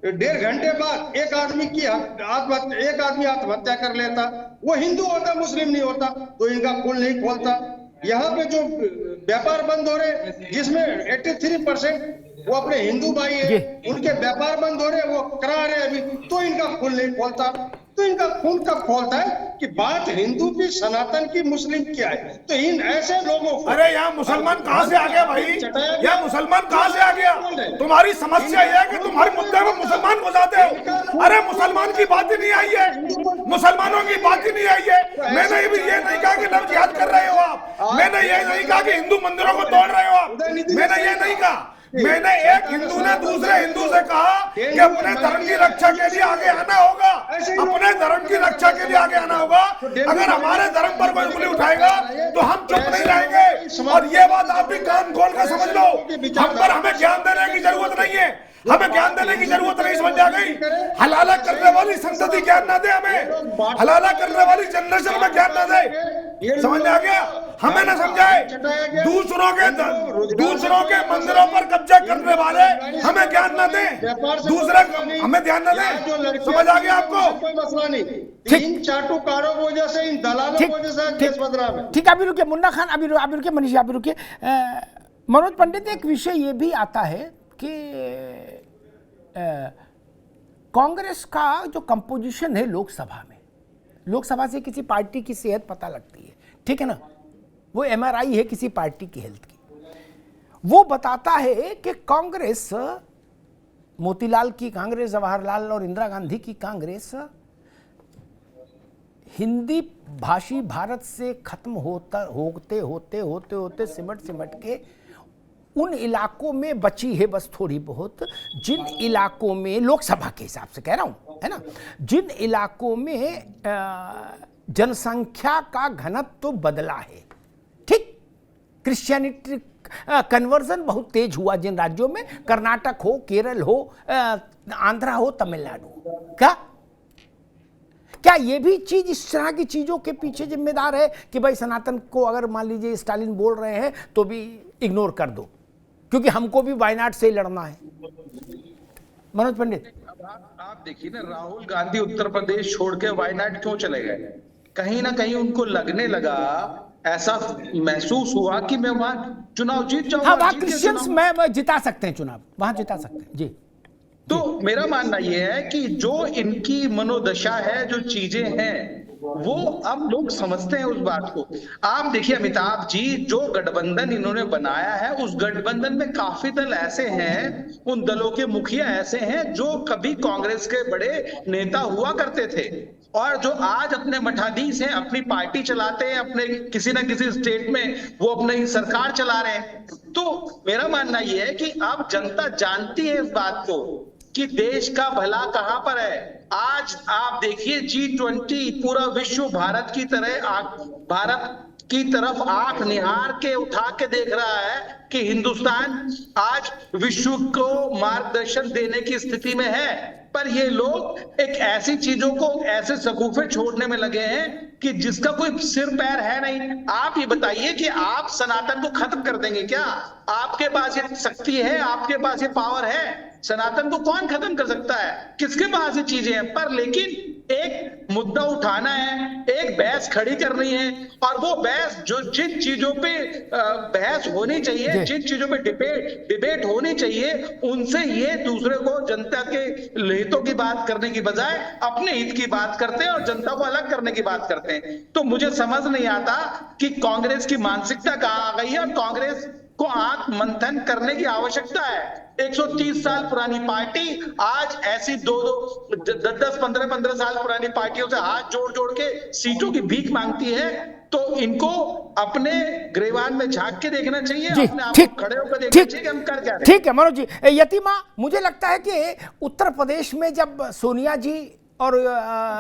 1.5 घंटे बाद एक आदमी आत्महत्या कर लेता, वो हिंदू होता, मुस्लिम नहीं होता, तो इनका खून नहीं खोलता। यहाँ पे जो व्यापार बंद हो रहे, जिसमें 83% वो अपने हिंदू भाई है, उनके व्यापार बंद हो रहे, वो करा रहे अभी, तो इनका खून नहीं खोलता। तो इनका खून कब खोलता है कि बात हिंदू की, सनातन की, मुस्लिम की है। तो इन ऐसे लोगों को, अरे यहाँ मुसलमान कहाँ से आ गया भाई? यहाँ मुसलमान कहाँ से आ गया? तुम्हारी समस्या यह है कि तुम हर मुद्दे में मुसलमान को जाते हो। अरे मुसलमान की बात ही नहीं आई है, मुसलमानों की बात ही नहीं आई है। मैंने ये नहीं कहा कि लव जिहाद कर रहे हो आप, मैंने ये नहीं कहा कि हिंदू मंदिरों को तोड़ रहे हो आप, मैंने ये नहीं कहा। मैंने एक हिंदू ने दूसरे हिंदू से कहा कि अपने धर्म की रक्षा के लिए आगे आना होगा, अपने धर्म की रक्षा के लिए आगे आना होगा। अगर हमारे धर्म पर कोई उंगली उठाएगा तो हम चुप नहीं रहेंगे। और ये बात आप भी कान खोल कर समझ लो, हम पर हमें ज्ञान देने की जरूरत नहीं है, हमें ज्ञान देने की जरूरत नहीं, समझ आ गई? हलाला करने वाली संतति ज्ञान ना दे हमें, हलाला करने वाली जनरेशन में ज्ञान ना दे, समझ आ गया? हमें ना समझाए, दूसरों के मंदिरों पर कब्जा करने वाले हमें ज्ञान ना दे, दूसरा हमें ध्यान ना दे, समझ आ गया आपको? कोई मसला नहीं, इन चाटुकारों की वजह से, इन दलालों की वजह से देश बदला है। ठीक, अभी रुकिए मुन्ना खान, अभी रुकिए मनीष, अभी रुकिए। मनोज पंडित, एक विषय ये भी आता है कि कांग्रेस का जो कंपोजिशन है लोकसभा में, लोकसभा से किसी पार्टी की सेहत पता लगती है, ठीक है ना? वो MRI है किसी पार्टी की हेल्थ की, वो बताता है कि कांग्रेस, मोतीलाल की कांग्रेस, जवाहरलाल और इंदिरा गांधी की कांग्रेस हिंदी भाषी भारत से खत्म होते सिमट के उन इलाकों में बची है बस थोड़ी बहुत, जिन इलाकों में, लोकसभा के हिसाब से कह रहा हूं, है ना, जिन इलाकों में जनसंख्या का घनत्व तो बदला है, ठीक, क्रिश्चियनिटी कन्वर्जन बहुत तेज हुआ जिन राज्यों में, कर्नाटक हो, केरल हो, आंध्रा हो, तमिलनाडु हो, क्या ये भी चीज, इस तरह की चीजों के पीछे जिम्मेदार है कि भाई सनातन को अगर मान लीजिए स्टालिन बोल रहे हैं तो भी इग्नोर कर दो, क्योंकि हमको भी वायनाड से ही लड़ना है? मनोज पंडित, आप देखिए ना, राहुल गांधी उत्तर प्रदेश छोड़ के वायनाड क्यों चले गए? कहीं ना कहीं उनको लगने लगा, ऐसा महसूस हुआ कि मैं वहां चुनाव जीत जाऊंगा। हाँ, वहां क्रिश्चियंस में जिता सकते हैं चुनाव, वहां जिता सकते हैं जी। तो मेरा मानना यह है कि जो इनकी मनोदशा है, जो चीजें हैं, वो अब लोग समझते हैं उस बात को। आप देखिए अमिताभ जी, जो गठबंधन इन्होंने बनाया है, उस गठबंधन में काफी दल ऐसे हैं, उन दलों के मुखिया ऐसे हैं जो कभी कांग्रेस के बड़े नेता हुआ करते थे और जो आज अपने मठाधीश हैं, अपनी पार्टी चलाते हैं, अपने किसी ना किसी स्टेट में वो अपनी सरकार चला रहे हैं। तो मेरा मानना यह है कि अब जनता जानती है इस बात को कि देश का भला कहां पर है। आज आप देखिए G20 पूरा विश्व भारत की तरफ आंख निहार के उठा के देख रहा है कि हिंदुस्तान आज विश्व को मार्गदर्शन देने की स्थिति में है, पर ये लोग एक ऐसी चीजों को, ऐसे शकूफे छोड़ने में लगे हैं कि जिसका कोई सिर पैर है नहीं। आप ये बताइए कि आप सनातन को खत्म कर देंगे क्या? आपके पास ये शक्ति है, आपके पास ये पावर है? सनातन को कौन खत्म कर सकता है? किसके पास ये चीजें हैं? पर लेकिन एक मुद्दा उठाना है, एक बहस खड़ी करनी है, और वो बहस जो जिन चीजों पे बहस होनी चाहिए, जिन चीजों पे डिबेट होनी चाहिए, उनसे ये दूसरे को जनता के हितों की बात करने की बजाय अपने हित की बात करते हैं और जनता को अलग करने की बात करते हैं। तो मुझे समझ नहीं आता कि कांग्रेस की मानसिकता कहां आ गई है, और कांग्रेस को आंख मंथन करने की आवश्यकता है। 130 साल पुरानी पार्टी आज ऐसी 10-15 साल पुरानी पार्टियों से हाथ जोड़ जोड़ के सीटों की भीख मांगती है। तो इनको अपने ग्रेवान में झांक के देखना चाहिए, अपने आप को खड़े होकर देखना चाहिए कि हम कर क्या रहे हैं। ठीक है मनोज जी। यतिमा, मुझे लगता है कि उत्तर प्रदेश में जब सोनिया जी और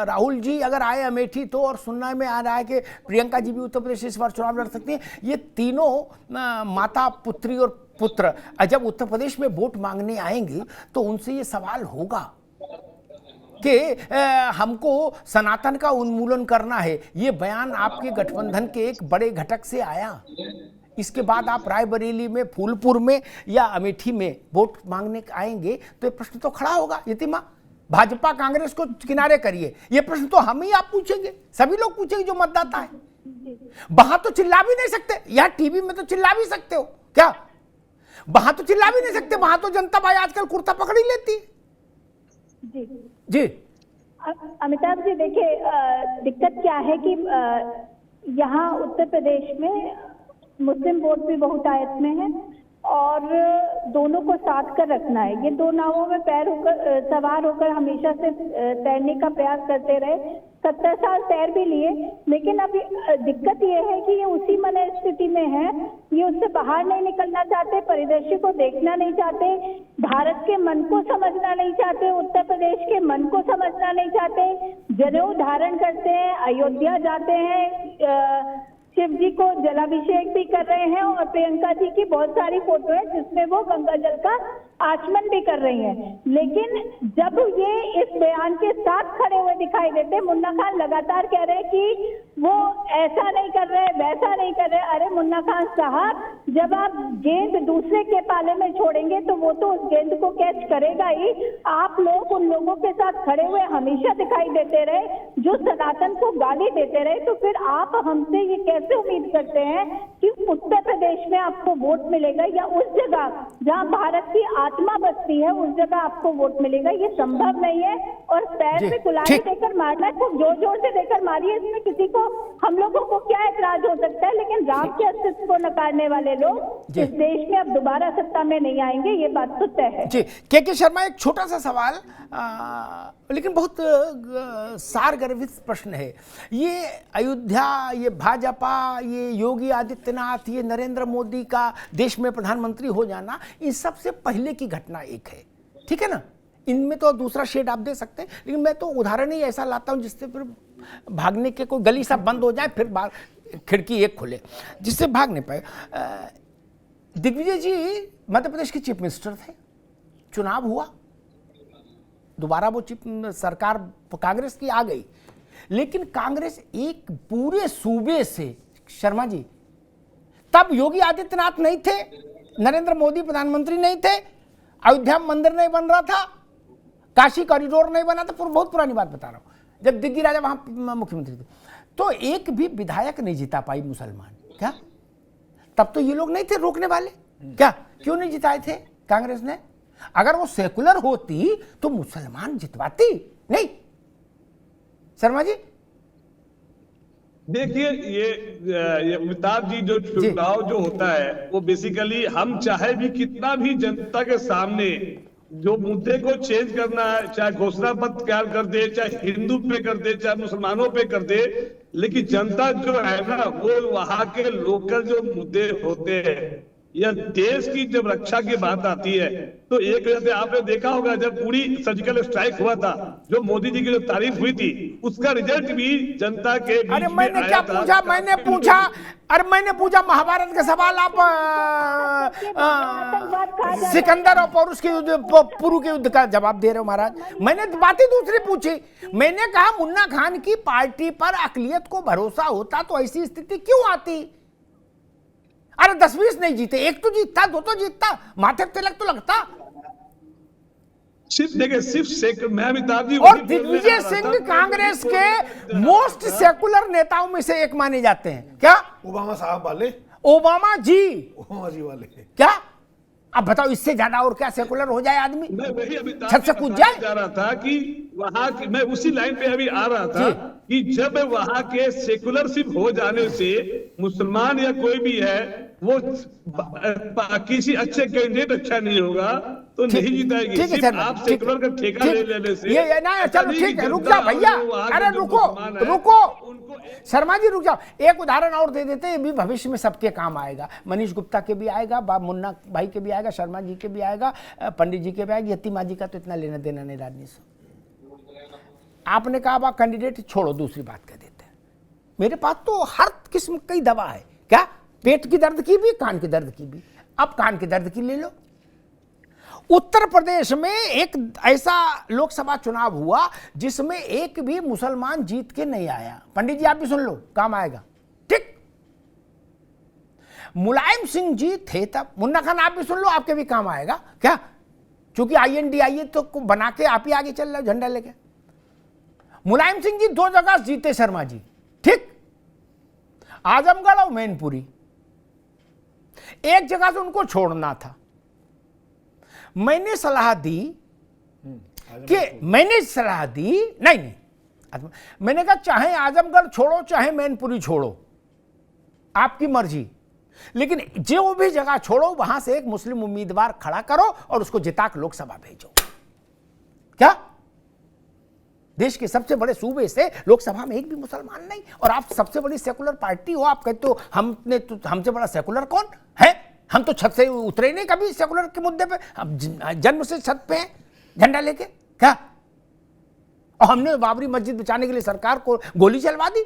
राहुल जी अगर आए अमेठी तो, और सुनने में आ रहा है कि प्रियंका जी भी उत्तर प्रदेश से इस बार चुनाव लड़ सकती हैं, ये तीनों माता, पुत्री और पुत्र जब उत्तर प्रदेश में वोट मांगने आएंगे तो उनसे ये सवाल होगा कि हमको सनातन का उन्मूलन करना है। ये बयान आपके गठबंधन के एक बड़े घटक से आया, इसके बाद आप रायबरेली में, फूलपुर में या अमेठी में वोट मांगने आएंगे तो ये प्रश्न तो खड़ा होगा। यतिमा, भाजपा कांग्रेस को किनारे करिए, ये प्रश्न तो हम ही आप पूछेंगे, सभी लोग पूछेंगे जो मतदाता है। वहां तो चिल्ला भी नहीं सकते, यहाँ टीवी में तो चिल्ला भी सकते हो क्या? वहां तो चिल्ला भी नहीं सकते, वहां तो जनता भाई आजकल कुर्ता पकड़ ही लेती जी जी। अमिताभ जी, देखिए दिक्कत क्या है कि यहाँ उत्तर प्रदेश में मुस्लिम वोट भी बहुत आयत में है, और दोनों को साथ कर रखना है। ये दो नावों में पैर होकर सवार होकर हमेशा से तैरने का प्रयास करते रहे, 70 साल तैर भी लिए, लेकिन अभी दिक्कत ये है कि ये उसी मन स्थिति में है, ये उससे बाहर नहीं निकलना चाहते, परिदृश्य को देखना नहीं चाहते, भारत के मन को समझना नहीं चाहते, उत्तर प्रदेश के मन को समझना नहीं चाहते। जनेऊ धारण करते हैं, अयोध्या जाते हैं, शिव जी को जलाभिषेक भी कर रहे हैं, और प्रियंका जी की बहुत सारी फोटो है जिसमें वो गंगा जल का आचमन भी कर रही हैं। लेकिन जब ये इस बयान के साथ खड़े हुए दिखाई देते, मुन्ना खान लगातार कह रहे हैं कि वो ऐसा नहीं कर रहे, वैसा नहीं कर रहे। अरे मुन्ना खान साहब, जब आप गेंद दूसरे के पाले में छोड़ेंगे तो वो तो उस गेंद को कैच करेगा ही। आप लोग उन लोगों के साथ खड़े हुए हमेशा दिखाई देते रहे जो सनातन को गाली देते रहे, तो फिर आप हमसे ये कैसे उम्मीद करते हैं कि उत्तर प्रदेश में आपको वोट मिलेगा, या उस जगह जहां भारत की आत्मा बसती है उस जगह आपको वोट मिलेगा? ये संभव नहीं है। और पैर में कुल्हाड़ी देकर मारना है, खूब जोर जोर से देकर मारिए, इसमें किसी को, हम लोगों को क्या ऐतराज हो सकता है? लेकिन राम के अस्तित्व को नकारने वाले लोग इस देश में अब दोबारा सत्ता में नहीं आएंगे, ये बात तो तय है। जी के शर्मा, एक छोटा सा सवाल, लेकिन बहुत सारगर्भित प्रश्न है। ये अयोध्या, ये भाजपा, ये योगी आदित्यनाथ, ये नरेंद्र मोदी का देश में प्रधानमंत्री हो जाना, इन सबसे पहले की घटना एक है, ठीक है ना? इनमें तो दूसरा शेड आप दे सकते हैं, लेकिन मैं तो उदाहरण ही ऐसा लाता हूं जिससे फिर भागने के कोई गली सब बंद हो जाए, फिर बाहर खिड़की एक खुले, जिससे भाग नहीं पाए। दिग्विजय जी मध्य प्रदेश के चीफ मिनिस्टर थे, चुनाव हुआ, दोबारा वो चीफ सरकार कांग्रेस की आ गई, लेकिन कांग्रेस एक पूरे सूबे से, शर्मा जी, तब योगी आदित्यनाथ नहीं थे, नरेंद्र मोदी प्रधानमंत्री नहीं थे, अयोध्या में मंदिर नहीं बन रहा था, काशी कॉरिडोर नहीं बना था, बहुत पुरानी बात बता रहा हूं, जब दिग्गी राजा वहां मुख्यमंत्री थे, तो एक भी विधायक नहीं जिता पाई मुसलमान। क्या तब तो ये लोग नहीं थे रोकने वाले? क्या क्यों नहीं जिताए थे कांग्रेस ने? अगर वो सेकुलर होती तो मुसलमान जितवाती नहीं? शर्मा जी देखिए, ये अमिताभ जी, जो चुनाव जो होता है वो बेसिकली हम चाहे भी कितना भी जनता के सामने जो मुद्दे को चेंज करना है, चाहे घोषणा पत्र तैयार कर दे, चाहे हिंदू पे कर दे, चाहे मुसलमानों पे कर दे, लेकिन जनता जो है ना, वो वहां के लोकल जो मुद्दे होते हैं या देश की जब रक्षा की बात आती है, तो एक वजह से आपने देखा होगा जब पूरी सर्जिकल स्ट्राइक हुआ था, जो मोदी जी की जो तारीफ हुई थी, उसका रिजल्ट भी जनता के बीच अरे मैंने क्या पूछा? मैंने पूछा महाभारत का सवाल, आप सिकंदर और पौरुष के युद्ध, पुरु के युद्ध का जवाब दे रहे हो महाराज। मैंने बातें दूसरी पूछी, मैंने कहा मुन्ना खान की पार्टी पर अकलियत को भरोसा होता तो ऐसी स्थिति क्यों आती? अरे 10-20 नहीं जीते, एक तो जीतता, दो तो जीतता, माथे तिलक तो लगता। सिर्फ देखिए, सिर्फ मैं अमिताभ जी और दिग्विजय सिंह कांग्रेस के मोस्ट सेकुलर नेताओं में से एक माने जाते हैं। क्या? ओबामा साहब वाले, ओबामा जी वाले क्या? अब बताओ, इससे ज्यादा और क्या सेकुलर हो जाए आदमी? मैं वही अमिताभ छत से जी कूद बताने जाए। जा रहा था कि वहां की, मैं उसी लाइन पे अभी आ रहा था कि जब वहां के सेकुलरशिप हो जाने से मुसलमान या कोई भी है वो किसी अच्छे कैंडिडेट अच्छा नहीं होगा तो नहीं जीताएगी। ठीक है सिर्फ सर, आप ठीक सेकुलर का है, ठेका ठीक। ले लेने से ये ना, ऐसा चलो नहीं ठीक कि है, रुक जनता जाओ भैया, और वहाँ के अरे जो रुको मुसलमान हैं, रुको, उनको शर्मा जी रुक जाओ। एक उदाहरण और दे देते हैं, ये भी भविष्य में सबके काम आएगा। मनीष गुप्ता के भी आएगा, मुन्ना भाई के भी आएगा, शर्मा जी के भी आएगा, पंडित जी के भी आएगा, यतिमा जी का तो इतना लेना देना नहीं राजनीति से। आपने कहा बा कैंडिडेट छोड़ो, दूसरी बात कह देते हैं। मेरे पास तो हर किस्म की दवा है। क्या? पेट की दर्द की भी, कान की दर्द की भी। अब कान की दर्द की ले लो। उत्तर प्रदेश में एक ऐसा लोकसभा चुनाव हुआ जिसमें एक भी मुसलमान जीत के नहीं आया। पंडित जी आप भी सुन लो, काम आएगा। ठीक, मुलायम सिंह जी थे तब। मुन्ना खान आप भी सुन लो, आपके भी काम आएगा। क्या? क्योंकि INDIA तो बना के आप ही आगे चल रहे हो झंडा लेके। मुलायम सिंह जी 2 जगह जीते शर्मा जी, ठीक, आजमगढ़ और मैनपुरी। एक जगह से उनको छोड़ना था। मैंने सलाह दी नहीं, मैंने कहा चाहे आजमगढ़ छोड़ो चाहे मैनपुरी छोड़ो, आपकी मर्जी, लेकिन जो भी जगह छोड़ो वहां से एक मुस्लिम उम्मीदवार खड़ा करो और उसको जिता के लोकसभा भेजो। क्या? देश के सबसे बड़े सूबे से लोकसभा में एक भी मुसलमान नहीं, और आप सबसे बड़ी सेकुलर पार्टी हो। आप कहते हो हमने तो, हमसे बड़ा सेकुलर कौन है? हम तो छत से उतरे नहीं कभी सेकुलर के मुद्दे पे। हम जन्म से छत पे हैं झंडा लेके। क्या? और हमने बाबरी मस्जिद बचाने के लिए सरकार को गोली चलवा दी।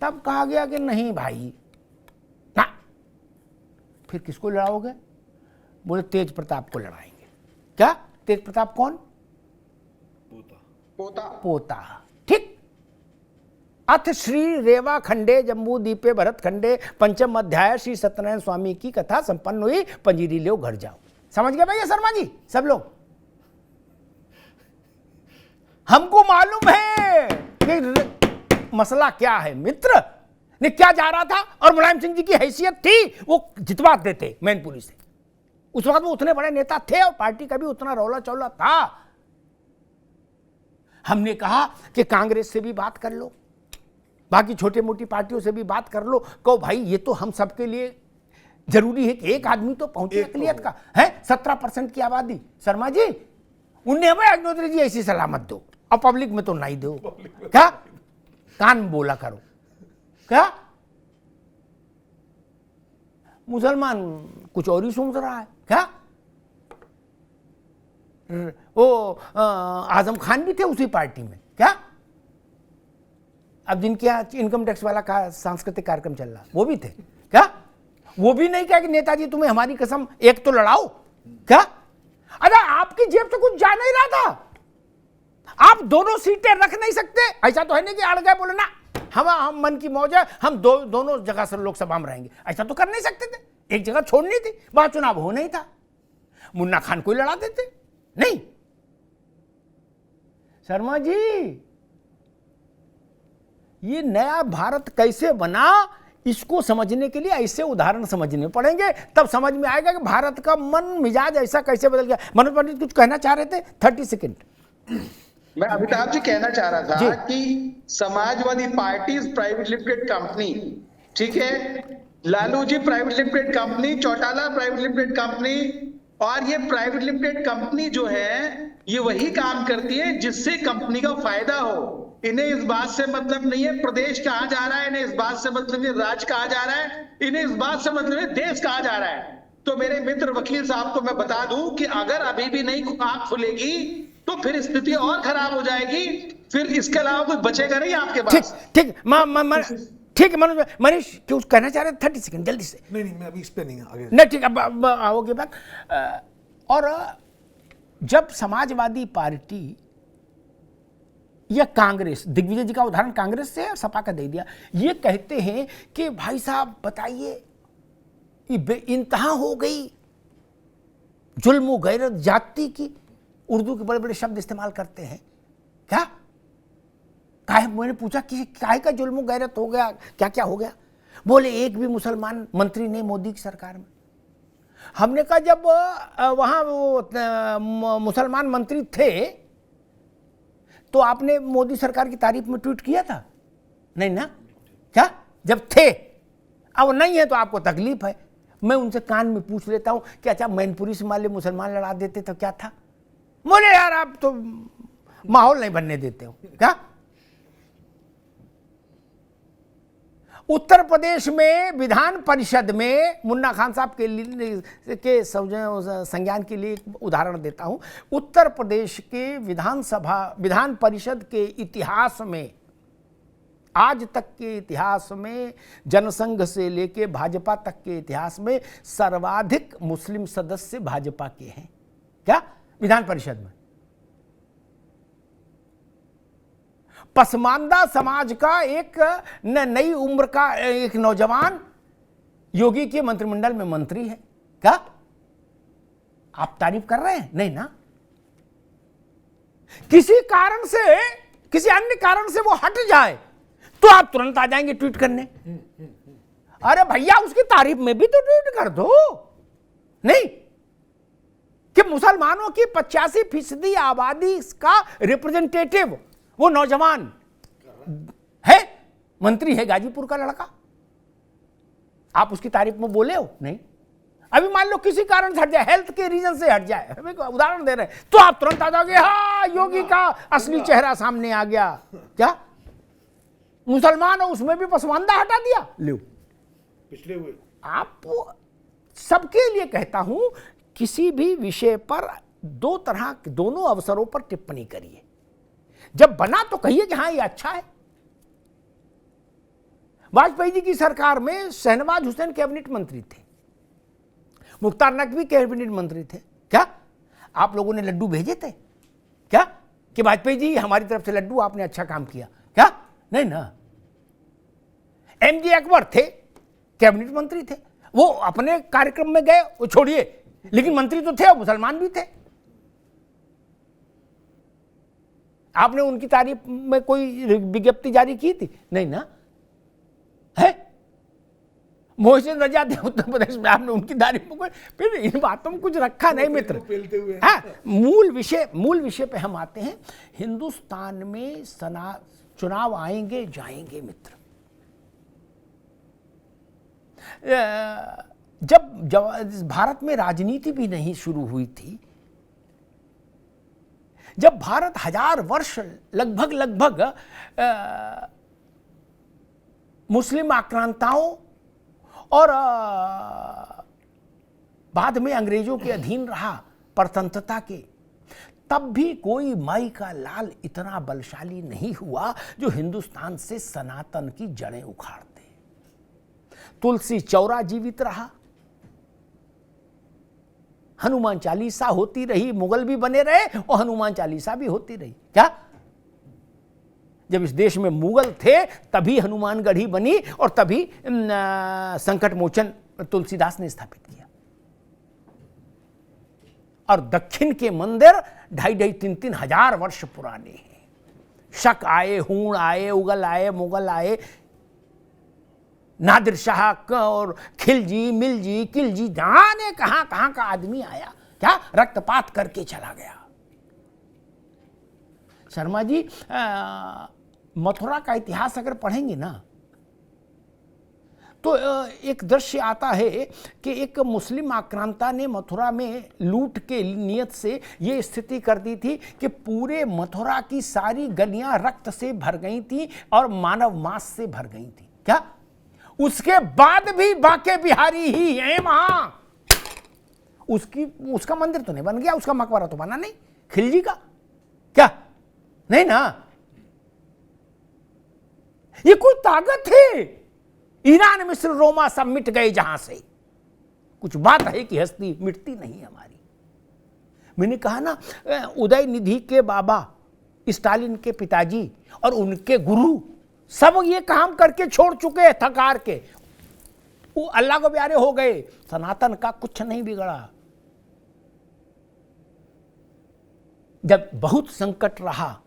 तब कहा गया कि नहीं भाई ना, फिर किसको लड़ाओगे? बोले तेज प्रताप को लड़ाएंगे। क्या? तेज प्रताप कौन? पोता। ठीक। अथ श्री रेवा खंडे जम्बू दीपे भरत खंडे पंचम अध्याय श्री सत्यनारायण स्वामी की कथा संपन्न हुई, पंजीरी लो घर जाओ। समझ गए भैया शर्मा जी सब लोग? हमको मालूम है कि मसला क्या है। मित्र ने क्या जा रहा था, और मुलायम सिंह जी की हैसियत थी, वो जितवा देते मैनपुरी से। उस वक्त वो उतने बड़े नेता थे और पार्टी का भी उतना रौला चौला था। हमने कहा कि कांग्रेस से भी बात कर लो, बाकी छोटी मोटी पार्टियों से भी बात कर लो। कहो भाई ये तो हम सबके लिए जरूरी है कि एक आदमी तो पहुंचे अकलियत का है। 17% की आबादी। शर्मा जी, उन्हें हमें अग्निहोत्री जी ऐसी सलाह मत दो, और पब्लिक में तो नहीं दो। क्या? कान बोला करो। क्या? मुसलमान कुछ और ही सोच रहा है। क्या? वो आजम खान भी थे उसी पार्टी में। क्या? अब जिनके यहाँ इनकम टैक्स वाला का सांस्कृतिक कार्यक्रम चल रहा, वो भी थे। क्या? वो भी नहीं कहा कि नेताजी तुम्हें हमारी कसम एक तो लड़ाओ। क्या? अरे आपकी जेब से कुछ जा नहीं रहा था। आप दोनों सीटें रख नहीं सकते। ऐसा तो है नहीं कि अड़ गए बोले ना हम मन की मौज है, हम दोनों जगह से लोकसभा में रहेंगे। ऐसा तो कर नहीं सकते थे। एक जगह छोड़नी थी, वहां चुनाव हो नहीं था। मुन्ना खान को लड़ा देते नहीं। शर्मा जी, ये नया भारत कैसे बना, इसको समझने के लिए ऐसे उदाहरण समझने पड़ेंगे, तब समझ में आएगा कि भारत का मन मिजाज ऐसा कैसे बदल गया। मनोज पंडित कुछ कहना चाह रहे थे, 30 सेकेंड। मैं अमिताभ जी कहना चाह रहा था कि Samajwadi Party private limited company, ठीक है, Lalu ji private limited company, Chautala private limited company, और ये प्राइवेट लिमिटेड कंपनी जो है ये वही काम करती है जिससे कंपनी का फायदा हो। इन्हें इस बात से मतलब नहीं है प्रदेश कहाँ जा रहा है, इन्हें इस बात से मतलब नहीं राज्य कहाँ जा रहा है, इन्हें इस बात से मतलब है देश कहाँ जा रहा है। तो मेरे मित्र वकील साहब को मैं बता दूं कि अगर अभी भी नहीं आंख खुलेगी तो फिर स्थिति और खराब हो जाएगी, फिर इसके अलावा कुछ बचेगा नहीं आपके पास। ठीक ठीक है मनीष कुछ कहना चाह रहे 30 सेकंड जल्दी से। नहीं मैं अभी इस पे नहीं आगे। नहीं ठीक, अब आओगे बात। और जब समाजवादी पार्टी या कांग्रेस, दिग्विजय जी का उदाहरण कांग्रेस से और सपा का दे दिया, ये कहते हैं कि भाई साहब बताइए ये बेइंतहा हो गई, जुल्म गैरत जाति की उर्दू के बड़े बड़े शब्द इस्तेमाल करते हैं। क्या काहे, मैंने पूछा कि काहे का जुल्म गैरत हो गया, क्या क्या हो गया? बोले एक भी मुसलमान मंत्री नहीं मोदी की सरकार में। हमने कहा जब वहां वो मुसलमान मंत्री थे तो आपने मोदी सरकार की तारीफ में ट्वीट किया था? नहीं ना? क्या जब थे, अब नहीं है तो आपको तकलीफ है। मैं उनसे कान में पूछ लेता हूं कि अच्छा मैनपुरी से मान ले मुसलमान लड़ा देते तो क्या था? बोले यार आप तो माहौल नहीं बनने देते हो। क्या उत्तर प्रदेश में विधान परिषद में, मुन्ना खान साहब के संज्ञान के लिए एक उदाहरण देता हूं, उत्तर प्रदेश के विधान परिषद के इतिहास में, आज तक के इतिहास में, जनसंघ से लेके भाजपा तक के इतिहास में सर्वाधिक मुस्लिम सदस्य भाजपा के हैं। क्या विधान परिषद में? पसमानदा समाज का एक नई उम्र का एक नौजवान योगी के मंत्रिमंडल में मंत्री है। क्या आप तारीफ कर रहे हैं? नहीं ना? किसी कारण से, किसी अन्य कारण से वो हट जाए तो आप तुरंत आ जाएंगे ट्वीट करने। अरे भैया उसकी तारीफ में भी तो ट्वीट कर दो। नहीं कि मुसलमानों की 85% आबादी का रिप्रेजेंटेटिव वो नौजवान है, मंत्री है, गाजीपुर का लड़का, आप उसकी तारीफ में बोले हो? नहीं। अभी मान लो किसी कारण से हट जाए, हेल्थ के रीजन से हट जाए, हमें उदाहरण दे रहे हैं, तो आप तुरंत आ जाओगे हाँ योगी का असली चेहरा सामने आ गया। क्या मुसलमान हो उसमें भी पसमानदा हटा दिया? लो पिछले हुए आप सबके लिए कहता हूं, किसी भी विषय पर दोनों अवसरों पर टिप्पणी करिए। जब बना तो कहिए कि हाँ ये अच्छा है। वाजपेयी जी की सरकार में शहनवाज हुसैन कैबिनेट मंत्री थे, मुख्तार नकवी कैबिनेट मंत्री थे। क्या आप लोगों ने लड्डू भेजे थे? क्या कि वाजपेयी जी हमारी तरफ से लड्डू, आपने अच्छा काम किया? क्या नहीं ना। एमजे अकबर थे, कैबिनेट मंत्री थे, वो अपने कार्यक्रम में गए, वो छोड़िए, लेकिन मंत्री तो थे और मुसलमान भी थे। आपने उनकी तारीफ में कोई विज्ञप्ति जारी की थी? नहीं ना। है मोहसिन रजा थे उत्तर प्रदेश में, आपने उनकी तारीफ में कोई, फिर इन बातों में कुछ रखा नहीं मित्र। हाँ, मूल विषय पे हम आते हैं। हिंदुस्तान में चुनाव आएंगे जाएंगे मित्र। जब भारत में राजनीति भी नहीं शुरू हुई थी, जब भारत 1000 वर्ष लगभग मुस्लिम आक्रांताओं और बाद में अंग्रेजों के अधीन रहा परतंत्रता के, तब भी कोई माई का लाल इतना बलशाली नहीं हुआ जो हिंदुस्तान से सनातन की जड़ें उखाड़ दे। तुलसी चौरा जीवित रहा, हनुमान चालीसा होती रही, मुगल भी बने रहे और हनुमान चालीसा भी होती रही। क्या जब इस देश में मुगल थे तभी हनुमानगढ़ी बनी और तभी संकट मोचन तुलसीदास ने स्थापित किया। और दक्षिण के मंदिर 2,500-3,000 हजार वर्ष पुराने हैं। शक आए, हूण आए, उगल आए, मुगल आए, नादिर शाह और खिलजी, मिलजी, किलजी, जाने कहां कहां का आदमी आया, क्या रक्तपात करके चला गया। शर्मा जी, मथुरा का इतिहास अगर पढ़ेंगे ना तो एक दृश्य आता है कि एक मुस्लिम आक्रांता ने मथुरा में लूट के नियत से ये स्थिति कर दी थी कि पूरे मथुरा की सारी गलियां रक्त से भर गई थी और मानव मांस से भर गई थी। क्या उसके बाद भी बांके बिहारी ही है वहां। उसका मंदिर तो नहीं बन गया, उसका मकबरा तो बना नहीं, खिलजी का। क्या नहीं ना। ये कोई ताकत है। ईरान, मिस्र, रोमा सब मिट गए जहां से। कुछ बात है कि हस्ती मिटती नहीं हमारी। मैंने कहा ना, उदय निधि के बाबा, स्टालिन के पिताजी और उनके गुरु सब ये काम करके छोड़ चुके हैं, थकार के। वो अल्लाह को प्यारे हो गए, सनातन का कुछ नहीं बिगड़ा। जब बहुत संकट रहा,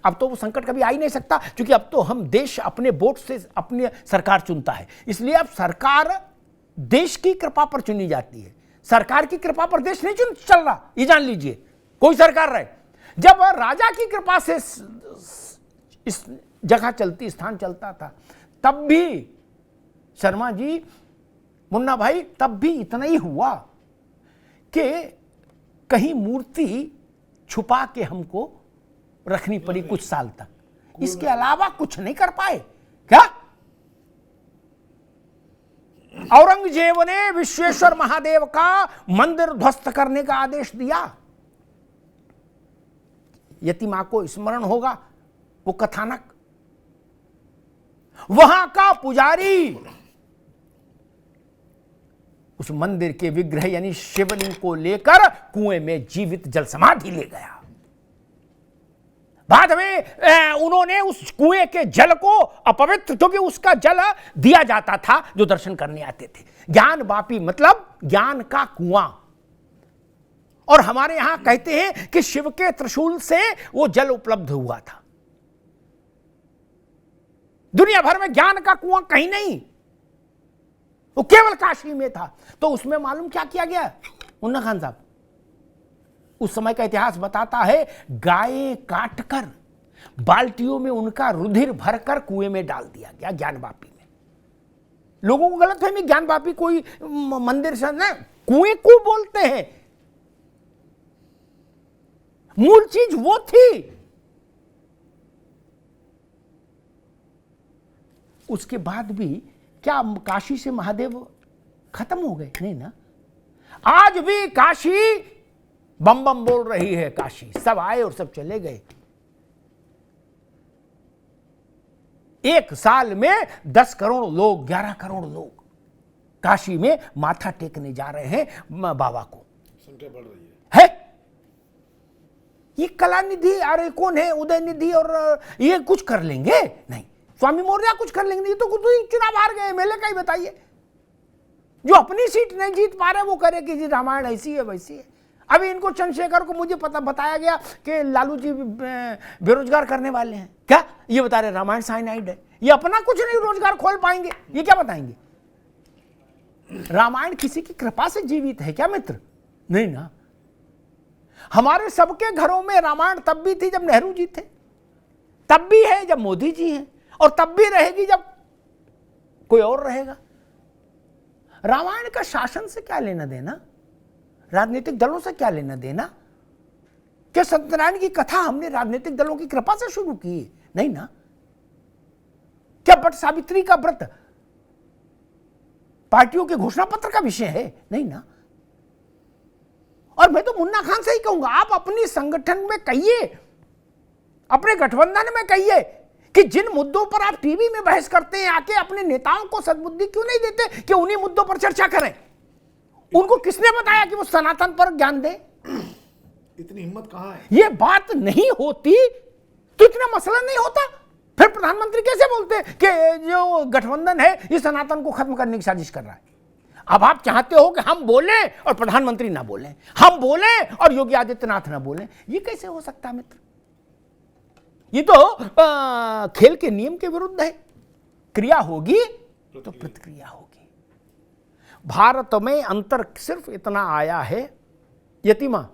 अब तो वो संकट कभी आ ही नहीं सकता, क्योंकि अब तो हम देश अपने वोट से अपनी सरकार चुनता है। इसलिए अब सरकार देश की कृपा पर चुनी जाती है, सरकार की कृपा पर देश नहीं चल रहा, ये जान लीजिए, कोई सरकार रहे। जब राजा की कृपा से इस जगह चलती, स्थान चलता था, तब भी शर्मा जी, मुन्ना भाई, तब भी इतना ही हुआ कि कहीं मूर्ति छुपा के हमको रखनी पड़ी कुछ साल तक, इसके अलावा कुछ नहीं कर पाए। क्या औरंगजेब ने विश्वेश्वर महादेव का मंदिर ध्वस्त करने का आदेश दिया। यतिमा को स्मरण होगा वो कथानक, वहां का पुजारी उस मंदिर के विग्रह यानी शिवलिंग को लेकर कुएं में जीवित जल समाधि ले गया। बाद में उन्होंने उस कुएं के जल को अपवित्र, क्योंकि उसका जल दिया जाता था जो दर्शन करने आते थे। ज्ञान वापी मतलब ज्ञान का कुआं, और हमारे यहां कहते हैं कि शिव के त्रिशूल से वो जल उपलब्ध हुआ था। दुनिया भर में ज्ञान का कुआं कहीं नहीं, वो केवल काशी में था। तो उसमें मालूम क्या किया गया मुन्ना खान साहब, उस समय का इतिहास बताता है, गायें काटकर बाल्टियों में उनका रुधिर भरकर कुएं में डाल दिया गया ज्ञानवापी में। लोगों को गलतफहमी, ज्ञानवापी कोई मंदिर से ना, कुएं को बोलते हैं, मूल चीज वो थी। उसके बाद भी क्या काशी से महादेव खत्म हो गए? नहीं ना, आज भी काशी बम बम बोल रही है। काशी सब आए और सब चले गए। एक साल में 10 करोड़ लोग, 11 करोड़ लोग काशी में माथा टेकने जा रहे हैं बाबा को। संख्या बढ़ रही है। ये कलानिधि, अरे कौन है उदयनिधि, और ये कुछ कर लेंगे? नहीं, स्वामी मौर्य कुछ कर लेंगे? तो चुनाव हार गए, मेले का ही बताइए। जो अपनी सीट नहीं जीत पा रहे वो करे कि जी रामायण ऐसी है वैसी है। अभी इनको चंद्रशेखर को मुझे बताया गया कि लालू जी बेरोजगार करने वाले हैं। क्या ये बता रहे रामायण साइनाइड है? ये अपना कुछ नहीं रोजगार खोल पाएंगे, ये क्या बताएंगे? रामायण किसी की कृपा से जीवित है क्या मित्र? नहीं ना। हमारे सबके घरों में रामायण तब भी थी जब नेहरू जी थे, तब भी है जब मोदी जी हैं, और तब भी रहेगी जब कोई और रहेगा। रामायण का शासन से क्या लेना देना, राजनीतिक दलों से क्या लेना देना? क्या सत्यनारायण की कथा हमने राजनीतिक दलों की कृपा से शुरू की? नहीं ना। क्या बट सावित्री का व्रत पार्टियों के घोषणा पत्र का विषय है? नहीं ना। और मैं तो मुन्ना खान से ही कहूंगा, आप अपनी संगठन में कहिए, अपने गठबंधन में कहिए कि जिन मुद्दों पर आप टीवी में बहस करते हैं, आके अपने नेताओं को सद्बुद्धि क्यों नहीं देते कि उन्हीं मुद्दों पर चर्चा करें? उनको किसने बताया कि वो सनातन पर ज्ञान दे? इतनी हिम्मत कहां है? ये बात नहीं होती तो इतना मसला नहीं होता। फिर प्रधानमंत्री कैसे बोलते कि जो गठबंधन है ये सनातन को खत्म करने की साजिश कर रहा है? अब आप चाहते हो कि हम बोले और प्रधानमंत्री ना बोले, हम बोले और योगी आदित्यनाथ ना बोले, ये कैसे हो सकता है मित्र? ये तो खेल के नियम के विरुद्ध है। क्रिया होगी तो प्रतिक्रिया होगी। भारत में अंतर सिर्फ इतना आया है, यतिमा,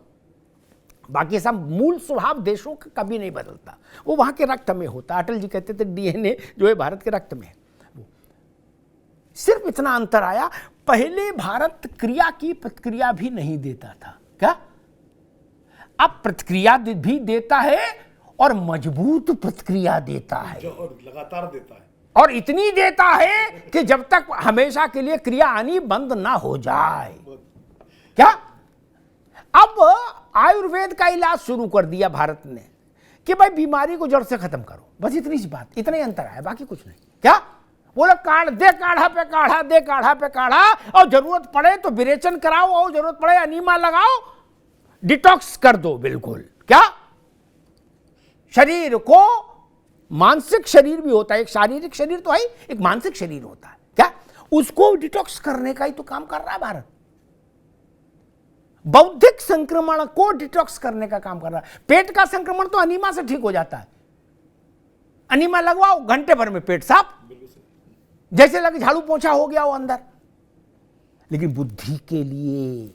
बाकी सब मूल स्वभाव देशों का कभी नहीं बदलता, वो वहां के रक्त में होता। अटल जी कहते थे डीएनए जो है भारत के रक्त में है। सिर्फ इतना अंतर आया, पहले भारत क्रिया की प्रतिक्रिया भी नहीं देता था। क्या अब प्रतिक्रिया भी देता है और मजबूत प्रतिक्रिया देता है, और लगातार देता है, और इतनी देता है कि जब तक हमेशा के लिए क्रिया आनी बंद ना हो जाए। क्या अब आयुर्वेद का इलाज शुरू कर दिया भारत ने कि भाई बीमारी को जड़ से खत्म करो, बस इतनी सी बात, इतना ही अंतर है, बाकी कुछ नहीं। क्या बोले काढ़ दे, काढ़ा पे काढ़ा दे, काढ़ा पे काढ़ा, और जरूरत पड़े तो विरेचन कराओ, और जरूरत पड़े अनीमा लगाओ, डिटॉक्स कर दो बिल्कुल। क्या शरीर को, मानसिक शरीर भी होता है, एक शारीरिक शरीर तो है, एक मानसिक शरीर होता है। क्या उसको डिटॉक्स करने का ही तो काम कर रहा है भारत। बौद्धिक संक्रमण को डिटॉक्स करने का काम कर रहा है। पेट का संक्रमण तो अनीमा से ठीक हो जाता है, अनीमा लगवाओ घंटे भर में पेट साफ, जैसे लगे झाड़ू पोंछा हो गया वो अंदर। लेकिन बुद्धि के लिए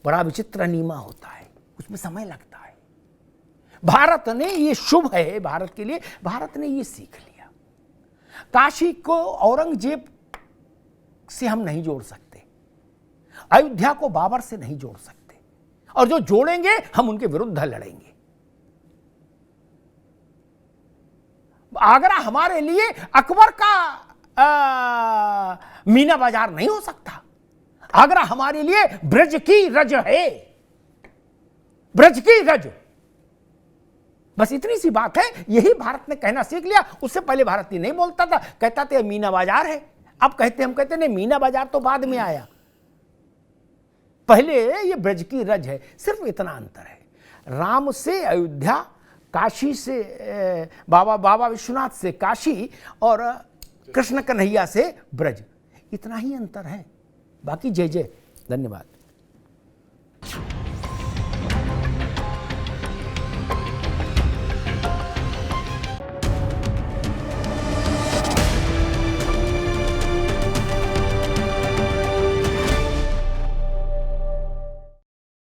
बड़ा विचित्र अनीमा होता है, उसमें समय लगता है। भारत ने ये शुभ है भारत के लिए, भारत ने ये सीख लिया। काशी को औरंगजेब से हम नहीं जोड़ सकते, अयोध्या को बाबर से नहीं जोड़ सकते, और जो जोड़ेंगे हम उनके विरुद्ध लड़ेंगे। आगरा हमारे लिए अकबर का मीना बाजार नहीं हो सकता। आगरा हमारे लिए ब्रज की रज है, ब्रज की रज। बस इतनी सी बात है, यही भारत ने कहना सीख लिया। उससे पहले भारत ये नहीं बोलता था, कहता था मीना बाजार है। अब हम कहते नहीं, मीना बाजार तो बाद में आया, पहले ये ब्रज की रज है। सिर्फ इतना अंतर है। राम से अयोध्या, काशी से बाबा विश्वनाथ से काशी, और कृष्ण कन्हैया से ब्रज, इतना ही अंतर है। बाकी जय जय, धन्यवाद।